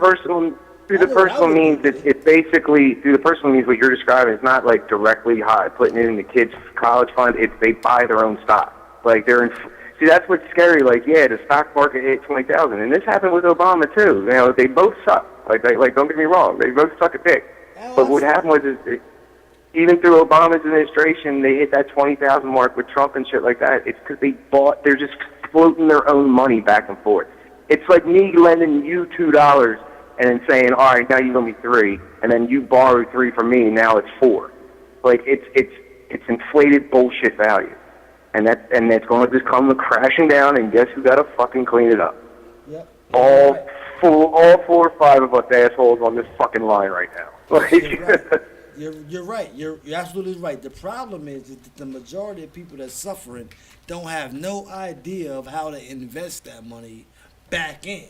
through the personal means, it's basically through the personal means. What you're describing is not like directly putting it in the kids' college fund. It's they buy their own stock. Like see, that's what's scary. Like, yeah, the stock market hit 20,000, and this happened with Obama too. You know, they both suck. Like don't get me wrong, they both suck a dick. But what happened was even through Obama's administration, they hit that 20,000 mark with Trump and shit like that. It's because they're just floating their own money back and forth. It's like me lending you $2 and then saying, all right, now you owe me $3, and then you borrowed $3 from me, and now it's $4. Like it's inflated bullshit value, and it's going to just come crashing down. And guess who got to fucking clean it up? Yep. All 4 or 5 of us assholes on this fucking line right now. Like, You're right. You're absolutely right. The problem is that the majority of people that's suffering don't have no idea of how to invest that money back in.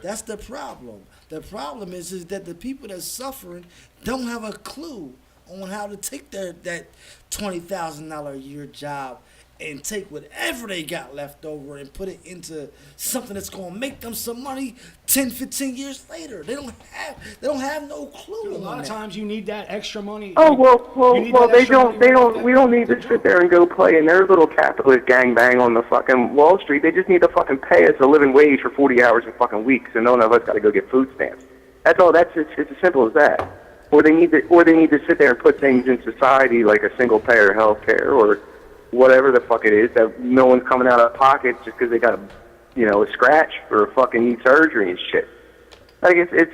That's the problem. The problem is that the people that's suffering don't have a clue on how to take that $20,000 a year job and take whatever they got left over and put it into something that's going to make them some money 10, 15 years later. They don't have no clue. Dude, a lot of times you need that extra money. oh well, You need that they extra don't. money right We don't need to sit there and go play in their little capitalist gangbang on the fucking Wall Street. They just need to fucking pay us a living wage for 40 hours a fucking week, so none of us got to go get food stamps. That's all. It's as simple as that. Or they need to sit there and put things in society like a single payer health care or whatever the fuck it is that no one's coming out of pocket just because they got a scratch or fucking need surgery and shit. Like it's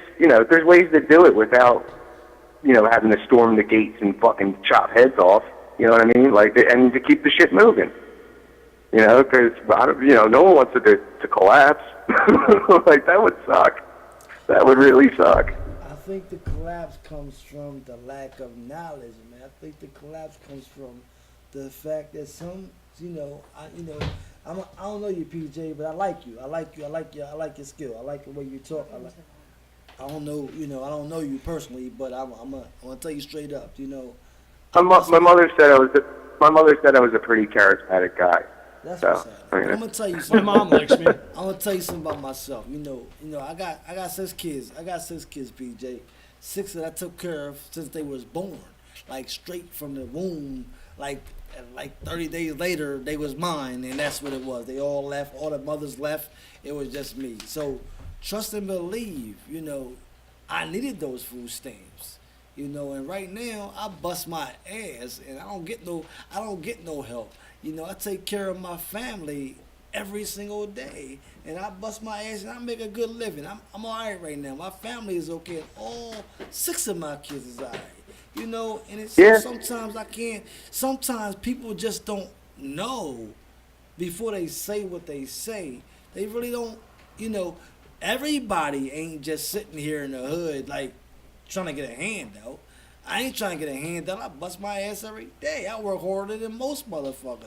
there's ways to do it without having to storm the gates and fucking chop heads off. You know what I mean? Like and to keep the shit moving. Because no one wants it to collapse. Like that would suck. That would really suck. I think the collapse comes from the lack of knowledge, man. I think the collapse comes from the fact that I don't know you, PJ, but I like you. I like your skill. I like the way you talk. I don't know you personally, but I'm gonna tell you straight up. My mother said I was a pretty charismatic guy. That's so, what's happening. I'm gonna tell you My something. mom likes me. I'm gonna tell you something about myself. I got 6 kids. I got 6 kids, PJ. 6 that I took care of since they was born, like straight from the womb. Like 30 days later, they was mine, and that's what it was. They all left. All the mothers left. It was just me. So trust and believe. I needed those food stamps. And right now I bust my ass, and I don't get no help. I take care of my family every single day, and I bust my ass, and I make a good living. I'm all right now. My family is okay, and all 6 of my kids is all right. And it's sometimes I can't. Sometimes people just don't know before they say what they say. They really don't. Everybody ain't just sitting here in the hood like trying to get a handout. I ain't trying to get a handout. I bust my ass every day. I work harder than most motherfuckers.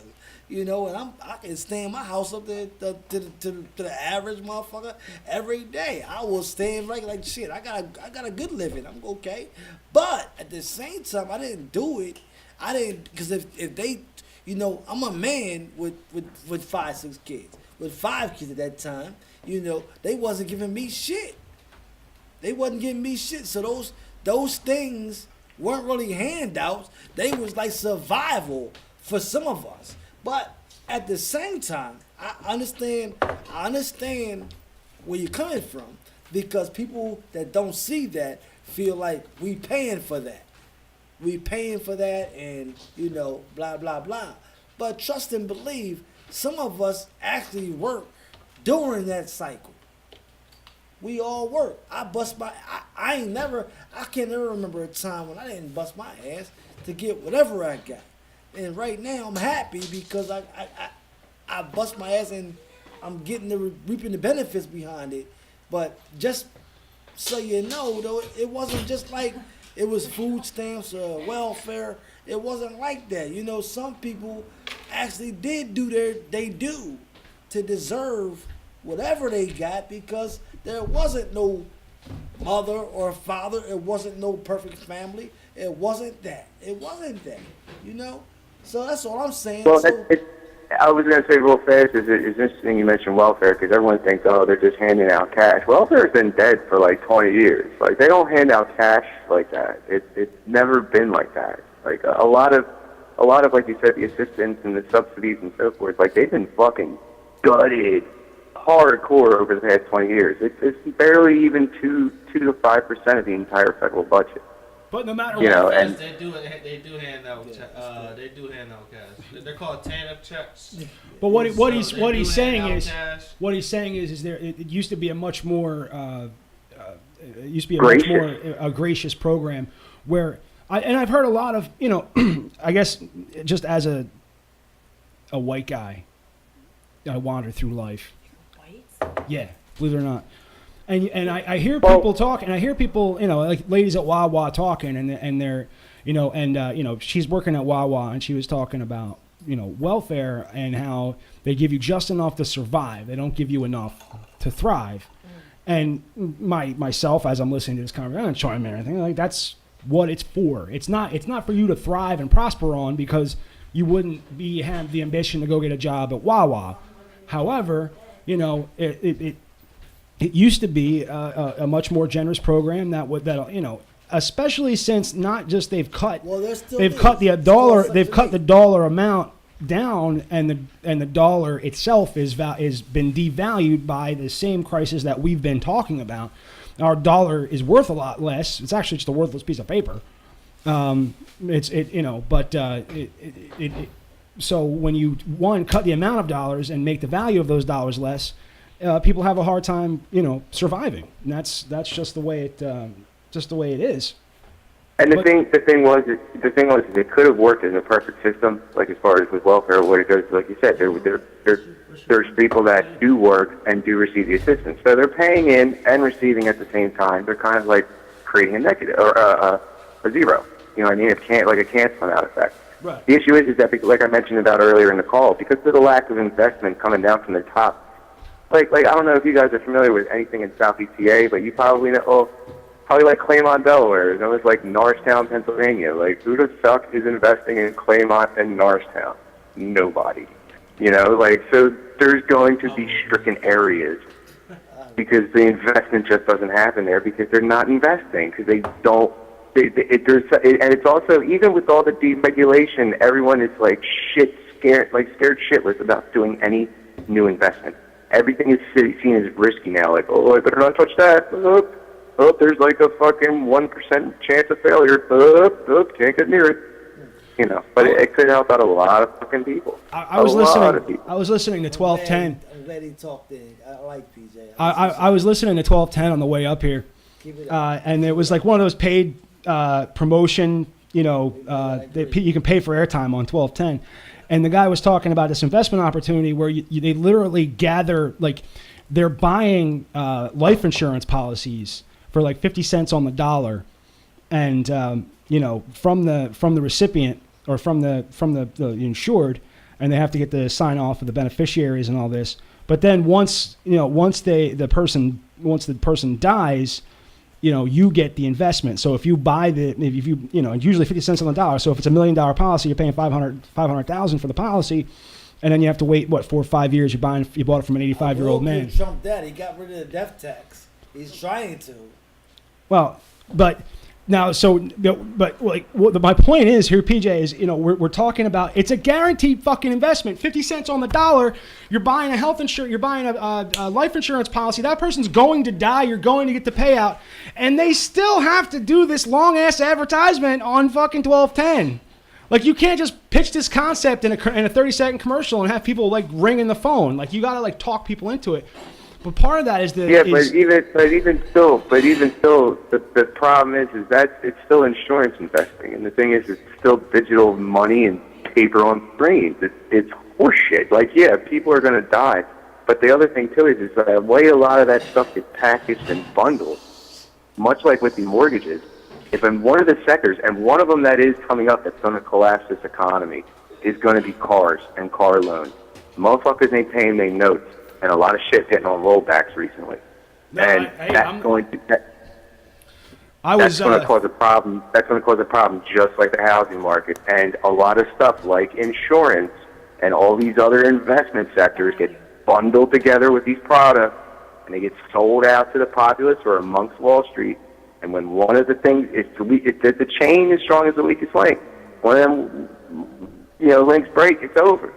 You know, and I can stand my house up to the average motherfucker every day. I will stand like shit. I got a good living. I'm okay, but at the same time, I didn't do it. I didn't because if they, you know, I'm a man with 5, 6 kids, with 5 kids at that time. You know, they wasn't giving me shit. They wasn't giving me shit. So those things weren't really handouts. They was like survival for some of us. But at the same time, I understand where you're coming from because people that don't see that feel like we paying for that. We paying for that and, you know, blah, blah, blah. But trust and believe, some of us actually work during that cycle. We all work. I can't never remember a time when I didn't bust my ass to get whatever I got. And right now I'm happy because I bust my ass and I'm reaping the benefits behind it. But just so you know, though, it wasn't just like it was food stamps or welfare. It wasn't like that. You know, some people actually did do they do to deserve whatever they got because there wasn't no mother or father. It wasn't no perfect family. It wasn't that. You know? So that's all I'm saying. Well, so, I was going to say real fast, it's interesting you mentioned welfare because everyone thinks, oh, they're just handing out cash. Welfare has been dead for like 20 years. Like, they don't hand out cash like that. It's never been like that. Like, a lot of, like you said, the assistance and the subsidies and so forth, like, they've been fucking gutted hardcore over the past 20 years. It's barely even 2 to 5% of the entire federal budget. But no matter You what, know, and they do hand out cash. They're called TANF checks. but what So they he's do saying hand out is cash. what he's saying is there it used to be a much more it used to be a Gracious. much more a gracious program where I've heard a lot of, you know, I guess just as a white guy, I wander through life. Yeah, believe it or not. And I hear people talk, and I hear people, you know, like ladies at Wawa talking, and they're, you know, and you know, she's working at Wawa, and she was talking about, you know, welfare and how they give you just enough to survive. They don't give you enough to thrive. And myself, as I'm listening to this conversation, I'm not chiming in or anything. Like, that's what it's for. It's not for you to thrive and prosper on because you wouldn't have the ambition to go get a job at Wawa. However, you know, it used to be a much more generous program that you know, especially since not just they've cut cut the dollar amount down, and the dollar itself is been devalued by the same crisis that we've been talking about. Our dollar is worth a lot less. It's actually just a worthless piece of paper. So when you cut the amount of dollars and make the value of those dollars less, people have a hard time, you know, surviving. And that's just the way it is. And the thing was, it could have worked in a perfect system, like as far as with welfare, what it goes, like you said, there's people that do work and do receive the assistance, so they're paying in and receiving at the same time. They're kind of like creating a negative or a zero. You know what I mean? It can't like a canceling out effect. Right. The issue is that, like I mentioned about earlier in the call, because of the lack of investment coming down from the top. Like I don't know if you guys are familiar with anything in Southeast PA, but you probably know. Probably like Claymont, Delaware. It was like Norristown, Pennsylvania. Like, who the fuck is investing in Claymont and Norristown? Nobody. You know, like, so there's going to be stricken areas because the investment just doesn't happen there because they're not investing because they don't. And it's also, even with all the deregulation, everyone is like scared shitless about doing any new investment. Everything is seen as risky now. Like, oh, I better not touch that. Oh, there's like a fucking 1% chance of failure. Can't get near it. You know, but it could help out a lot of fucking people. I was listening to 1210. I'm glad he talked in. I like PJ. I was listening to 1210 on the way up here, and it was like one of those paid promotion. You know, you can pay for airtime on 1210, and the guy was talking about this investment opportunity where they literally gather, like, they're buying life insurance policies for like 50 cents on the dollar, and from the recipient or from the insured, and they have to get the sign off of the beneficiaries and all this. But then once the person dies, you get the investment. So if you buy usually 50 cents on the dollar. So if it's $1 million policy, you're paying $500,000 for the policy, and then you have to wait 4 or 5 years. You bought it from an 85-year-old man. Trump dead. He got rid of the death tax. He's trying to. Well, but now, my point is here, PJ, is we're talking about, it's a guaranteed fucking investment. 50 cents on the dollar. You're buying a health insurance. You're buying a life insurance policy. That person's going to die. You're going to get the payout, and they still have to do this long ass advertisement on fucking 1210. Like, you can't just pitch this concept in a 30-second commercial and have people like ringing the phone. Like, you gotta like talk people into it. But part of that is the but even still, the problem is that it's still insurance investing, and the thing is, it's still digital money and paper on screens. It's horseshit. Like, yeah, people are gonna die, but the other thing too is the way a lot of that stuff gets packaged and bundled, much like with the mortgages. If in one of the sectors, and one of them that is coming up that's going to collapse this economy, is going to be cars and car loans. Motherfuckers ain't paying their notes. And a lot of shit hitting on rollbacks recently, that's going to cause a problem. That's going to cause a problem, just like the housing market, and a lot of stuff like insurance and all these other investment sectors get bundled together with these products, and they get sold out to the populace or amongst Wall Street. And when one of the things is the chain is strong as the weakest link, one of them, links break, it's over.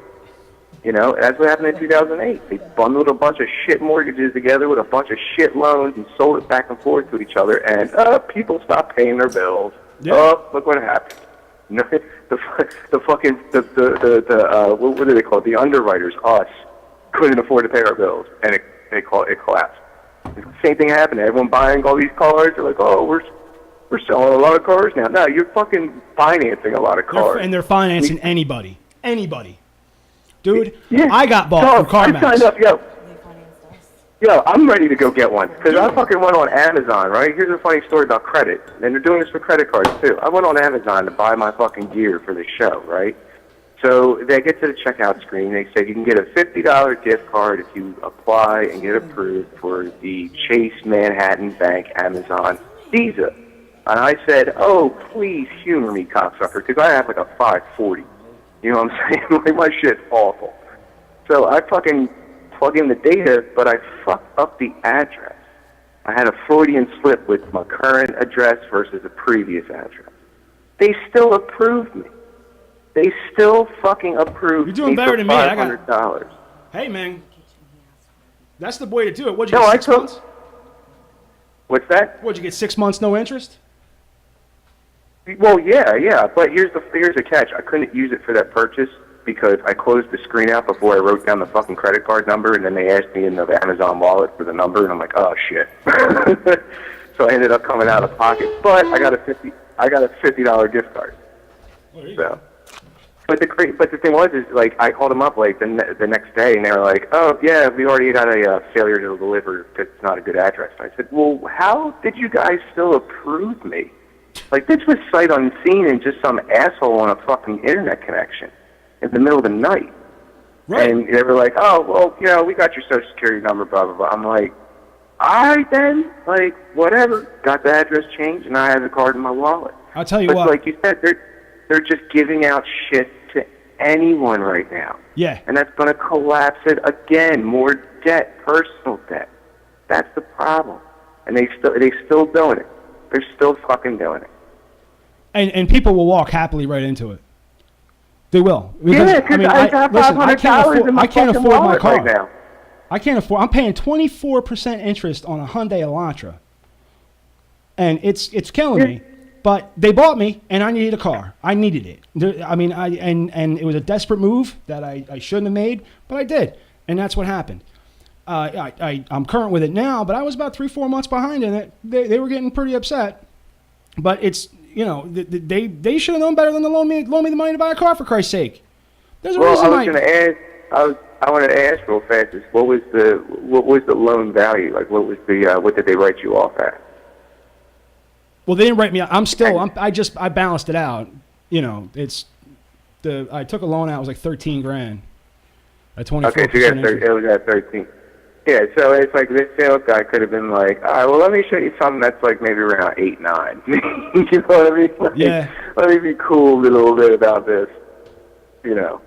That's what happened in 2008. They bundled a bunch of shit mortgages together with a bunch of shit loans and sold it back and forth to each other, and people stopped paying their bills. Yeah. Oh, look what happened. What do they call it? The underwriters, us, couldn't afford to pay our bills, and it collapsed. The same thing happened. Everyone buying all these cars. They're like, oh, we're selling a lot of cars now. No, you're fucking financing a lot of cars. And they're financing anybody. Dude, yeah. I got bought from CarMax. I signed up, yo, I'm ready to go get one. Because I fucking went on Amazon, right? Here's a funny story about credit. And they're doing this for credit cards, too. I went on Amazon to buy my fucking gear for the show, right? So they get to the checkout screen. They say you can get a $50 gift card if you apply and get approved for the Chase Manhattan Bank Amazon Visa. And I said, oh, please humor me, cocksucker, because I have like a 540. You know what I'm saying? Like, my shit's awful. So I fucking plug in the data, but I fucked up the address. I had a Freudian slip with my current address versus a previous address. They still approved me. They still fucking approved me. You're doing better than me. $500. Hey, man. That's the way to do it. What'd you get, 6 months? What's that? What'd you get, 6 months, no interest? Well, yeah, but here's the catch. I couldn't use it for that purchase because I closed the screen out before I wrote down the fucking credit card number, and then they asked me in the Amazon wallet for the number, and I'm like, oh shit. So I ended up coming out of pocket, but I got a $50 gift card. So, but the thing was is like I called them up like the next day, and they were like, oh yeah, we already got a failure to deliver because it's not a good address. And I said, well, how did you guys still approve me? Like, this was sight unseen and just some asshole on a fucking internet connection in the middle of the night. Right. And they were like, oh, well, we got your Social Security number, blah, blah, blah. I'm like, all right then, like, whatever. Got the address changed, and I have the card in my wallet. I'll tell you what. Like you said, they're just giving out shit to anyone right now. Yeah. And that's going to collapse it again. More debt, personal debt. That's the problem. And they're still doing it. They're still fucking doing it. And people will walk happily right into it. They will. Because, yeah, because I got $500 in my fucking wallet car right now. I can't afford. I'm paying 24% interest on a Hyundai Elantra, and it's killing me. But they bought me, and I needed a car. I needed it. And it was a desperate move that I shouldn't have made, but I did, and that's what happened. I'm current with it now, but I was about 3-4 months behind in it. They were getting pretty upset, but it's they should have known better than to loan me the money to buy a car, for Christ's sake. There's a reason I was going to ask. I wanted to ask real fast is what was the loan value? Like what did they write you off at? Well, they didn't write me out. I balanced it out. You know, I took a loan out. It was like $13,000. At 24%. Okay, so it was at 13. Yeah, so it's like this sales guy could have been like, all right, well, let me show you something that's like maybe around 8, 9. You know what I mean? Like, yeah. Let me be cool a little bit about this. You know.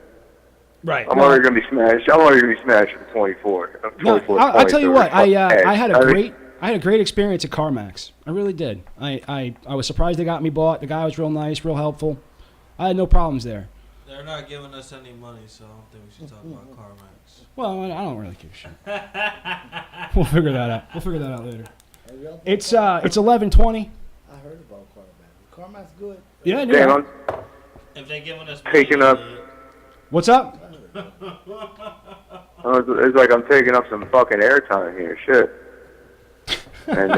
Right. I'm already gonna be smashed. I'm already gonna be smashed for 24. No, I'll tell you what. I had a great experience at CarMax. I really did. I was surprised they got me bought. The guy was real nice, real helpful. I had no problems there. They're not giving us any money, so I don't think we should talk about CarMax. Well, I don't really give a shit. We'll figure that out. We'll figure that out later. It's 11:20. I heard about Carmack. Carmack's good. Yeah, Damn, yeah. I'm If they're giving us Taking money, up- What's up? it's like I'm taking up some fucking airtime here. Shit. And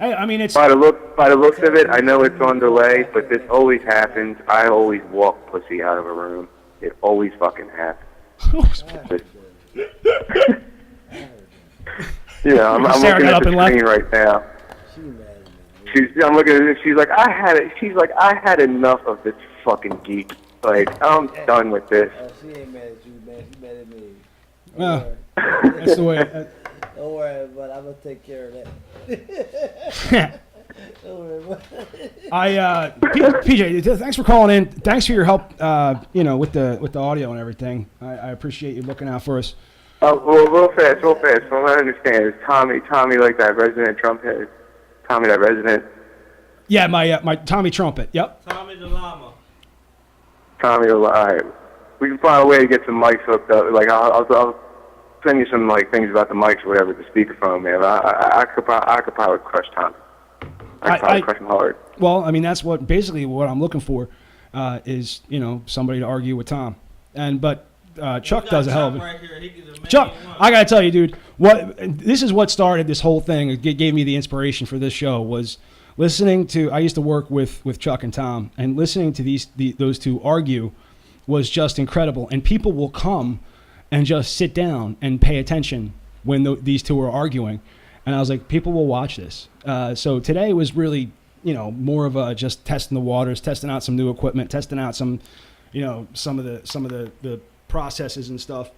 Hey, I mean, it's by the looks of it, I know it's on delay, but this always happens. I always walk pussy out of a room. It always fucking happens. Yeah, I'm Sarah looking got at up the and left. screen right now. She mad at me. I'm looking at it. She's like, I had enough of this fucking geek. Like, I'm done with this. She ain't mad at you, man. She mad at me. Well, Don't worry. that's the way. Don't worry, but I'm gonna take care of that. Don't worry, but PJ, thanks for calling in. Thanks for your help. With the audio and everything. I appreciate you looking out for us. Well, real fast. From what I understand, is Tommy like that resident Trump head? Tommy, that resident? Yeah, my Tommy Trumpet. Yep. Tommy the Llama. Tommy, all right. We can find a way to get some mics hooked up. Like, I'll send you some, like, things about the mics or whatever, the speakerphone, man. I could probably crush Tommy. I could probably crush him hard. Well, I mean, that's basically what I'm looking for, is, somebody to argue with Tom. But Chuck does a hell of it. Right here. He can do Chuck, I gotta tell you, dude, this is what started this whole thing. It gave me the inspiration for this show was listening to. I used to work with Chuck and Tom, and listening to those two argue was just incredible. And people will come and just sit down and pay attention when these two are arguing. And I was like, people will watch this. So today was really, more of a just testing the waters, testing out some new equipment, testing out some, some of the processes and stuff.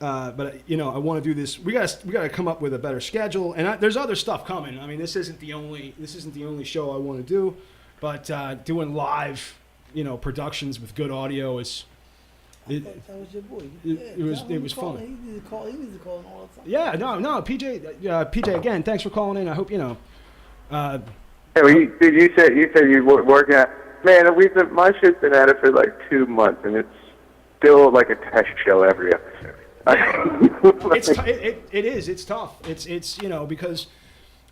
But I want to do this. We got to come up with a better schedule, and there's other stuff coming. I mean, this isn't the only show I want to do, but doing live, productions with good audio is. that was your boy. It was fun. He needs to call in all the time. Yeah, no, PJ again. Thanks for calling in. I hope Hey, well, you said you were working at. Man, my shit's been at it for like 2 months, and it's still like a test show every episode. It is. It's tough. It's because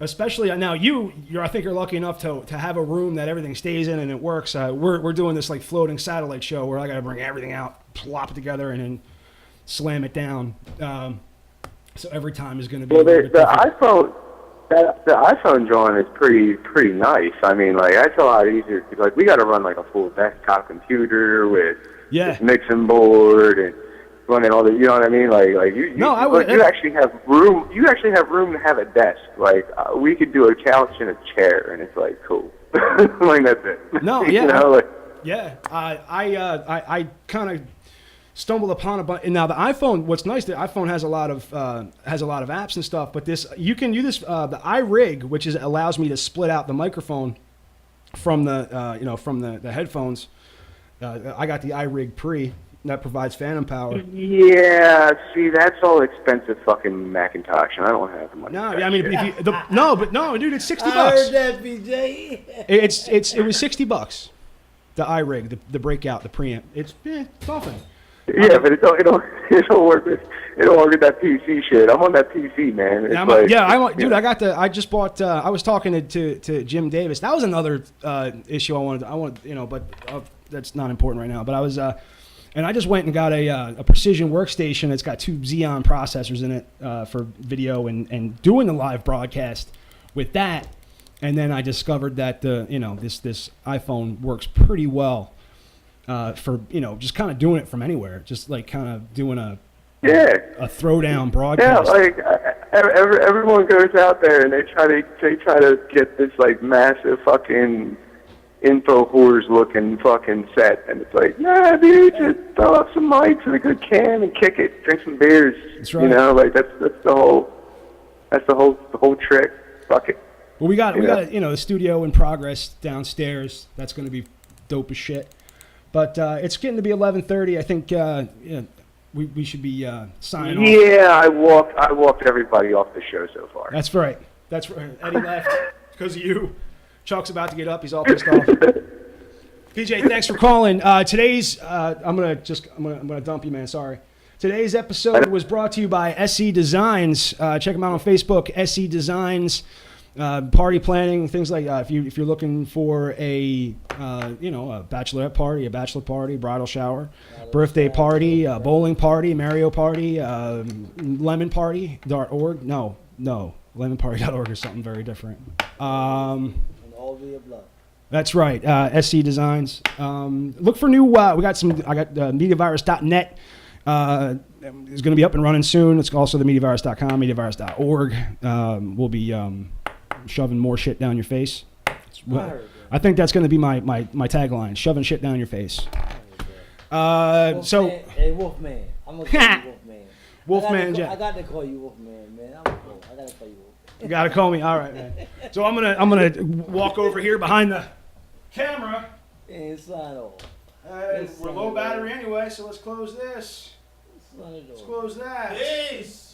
especially now I think you're lucky enough to have a room that everything stays in and it works. We're doing this like floating satellite show where I got to bring everything out, plop it together, and then slam it down. So every time is going to be. Well, the iPhone drawing is pretty nice. I mean, like, that's a lot easier. Like, we got to run like a full desktop computer with this mixing board and running all the. You know what I mean? Like you actually have room. You actually have room to have a desk. Like, we could do a couch and a chair, and it's like cool. Like, that's it. No, yeah, like, yeah. I kind of stumbled upon now the iPhone. What's nice, the iPhone has a lot of apps and stuff. But you can use the iRig, which allows me to split out the microphone from the headphones. I got the iRig Pre that provides phantom power. Yeah, see, that's all expensive fucking Macintosh, and I don't have the money. No, I mean, dude, it's $60. I heard that, BJ. It was $60. The iRig, the breakout, the preamp. It's nothing. Yeah, but it don't work. It don't work with that PC shit. I'm on that PC, man. It's I just bought. I was talking to Jim Davis. That was another issue I wanted. But that's not important right now. But I was, and I just went and got a Precision workstation. It's got 2 Xeon processors in it for video and doing the live broadcast with that. And then I discovered that this iPhone works pretty well. For just kind of doing it from anywhere, just like kind of doing a throwdown broadcast. Yeah, like everyone goes out there and they try to get this like massive fucking info whores looking fucking set, and it's like, nah, dude, just throw up some mics and a good can and kick it, drink some beers. That's right. You know, like that's the whole trick. Fuck it. Well, we got Yeah. the studio in progress downstairs. That's going to be dope as shit. But it's getting to be 11:30. I think we should be signing off. Yeah, I walked everybody off the show so far. That's right. That's right. Eddie left because of you. Chuck's about to get up. He's all pissed off. PJ, thanks for calling. Today's I'm gonna dump you, man. Sorry. Today's episode was brought to you by SE Designs. Check them out on Facebook. SE Designs. Party planning, things like if you're looking for a bachelorette party, a bachelor party, bridal shower, birthday party, bowling party, Mario party, lemon party.org. No, lemonparty.org is something very different. And all the above. That's right. SC Designs. Look for new. I got MediaVirus.net. Is going to be up and running soon. It's also the MediaVirus.com, MediaVirus.org. We'll be shoving more shit down your face. I think that's going to be my tagline: shoving shit down your face. Hey, Wolfman. I'm gonna call you Wolfman. I got to call you Wolfman, man. I gotta call you Wolfman. You gotta call me. All right, man. So I'm gonna walk over here behind the camera. And sign off. We're low battery anyway, so let's close this. Sign it Let's off. close that. Peace.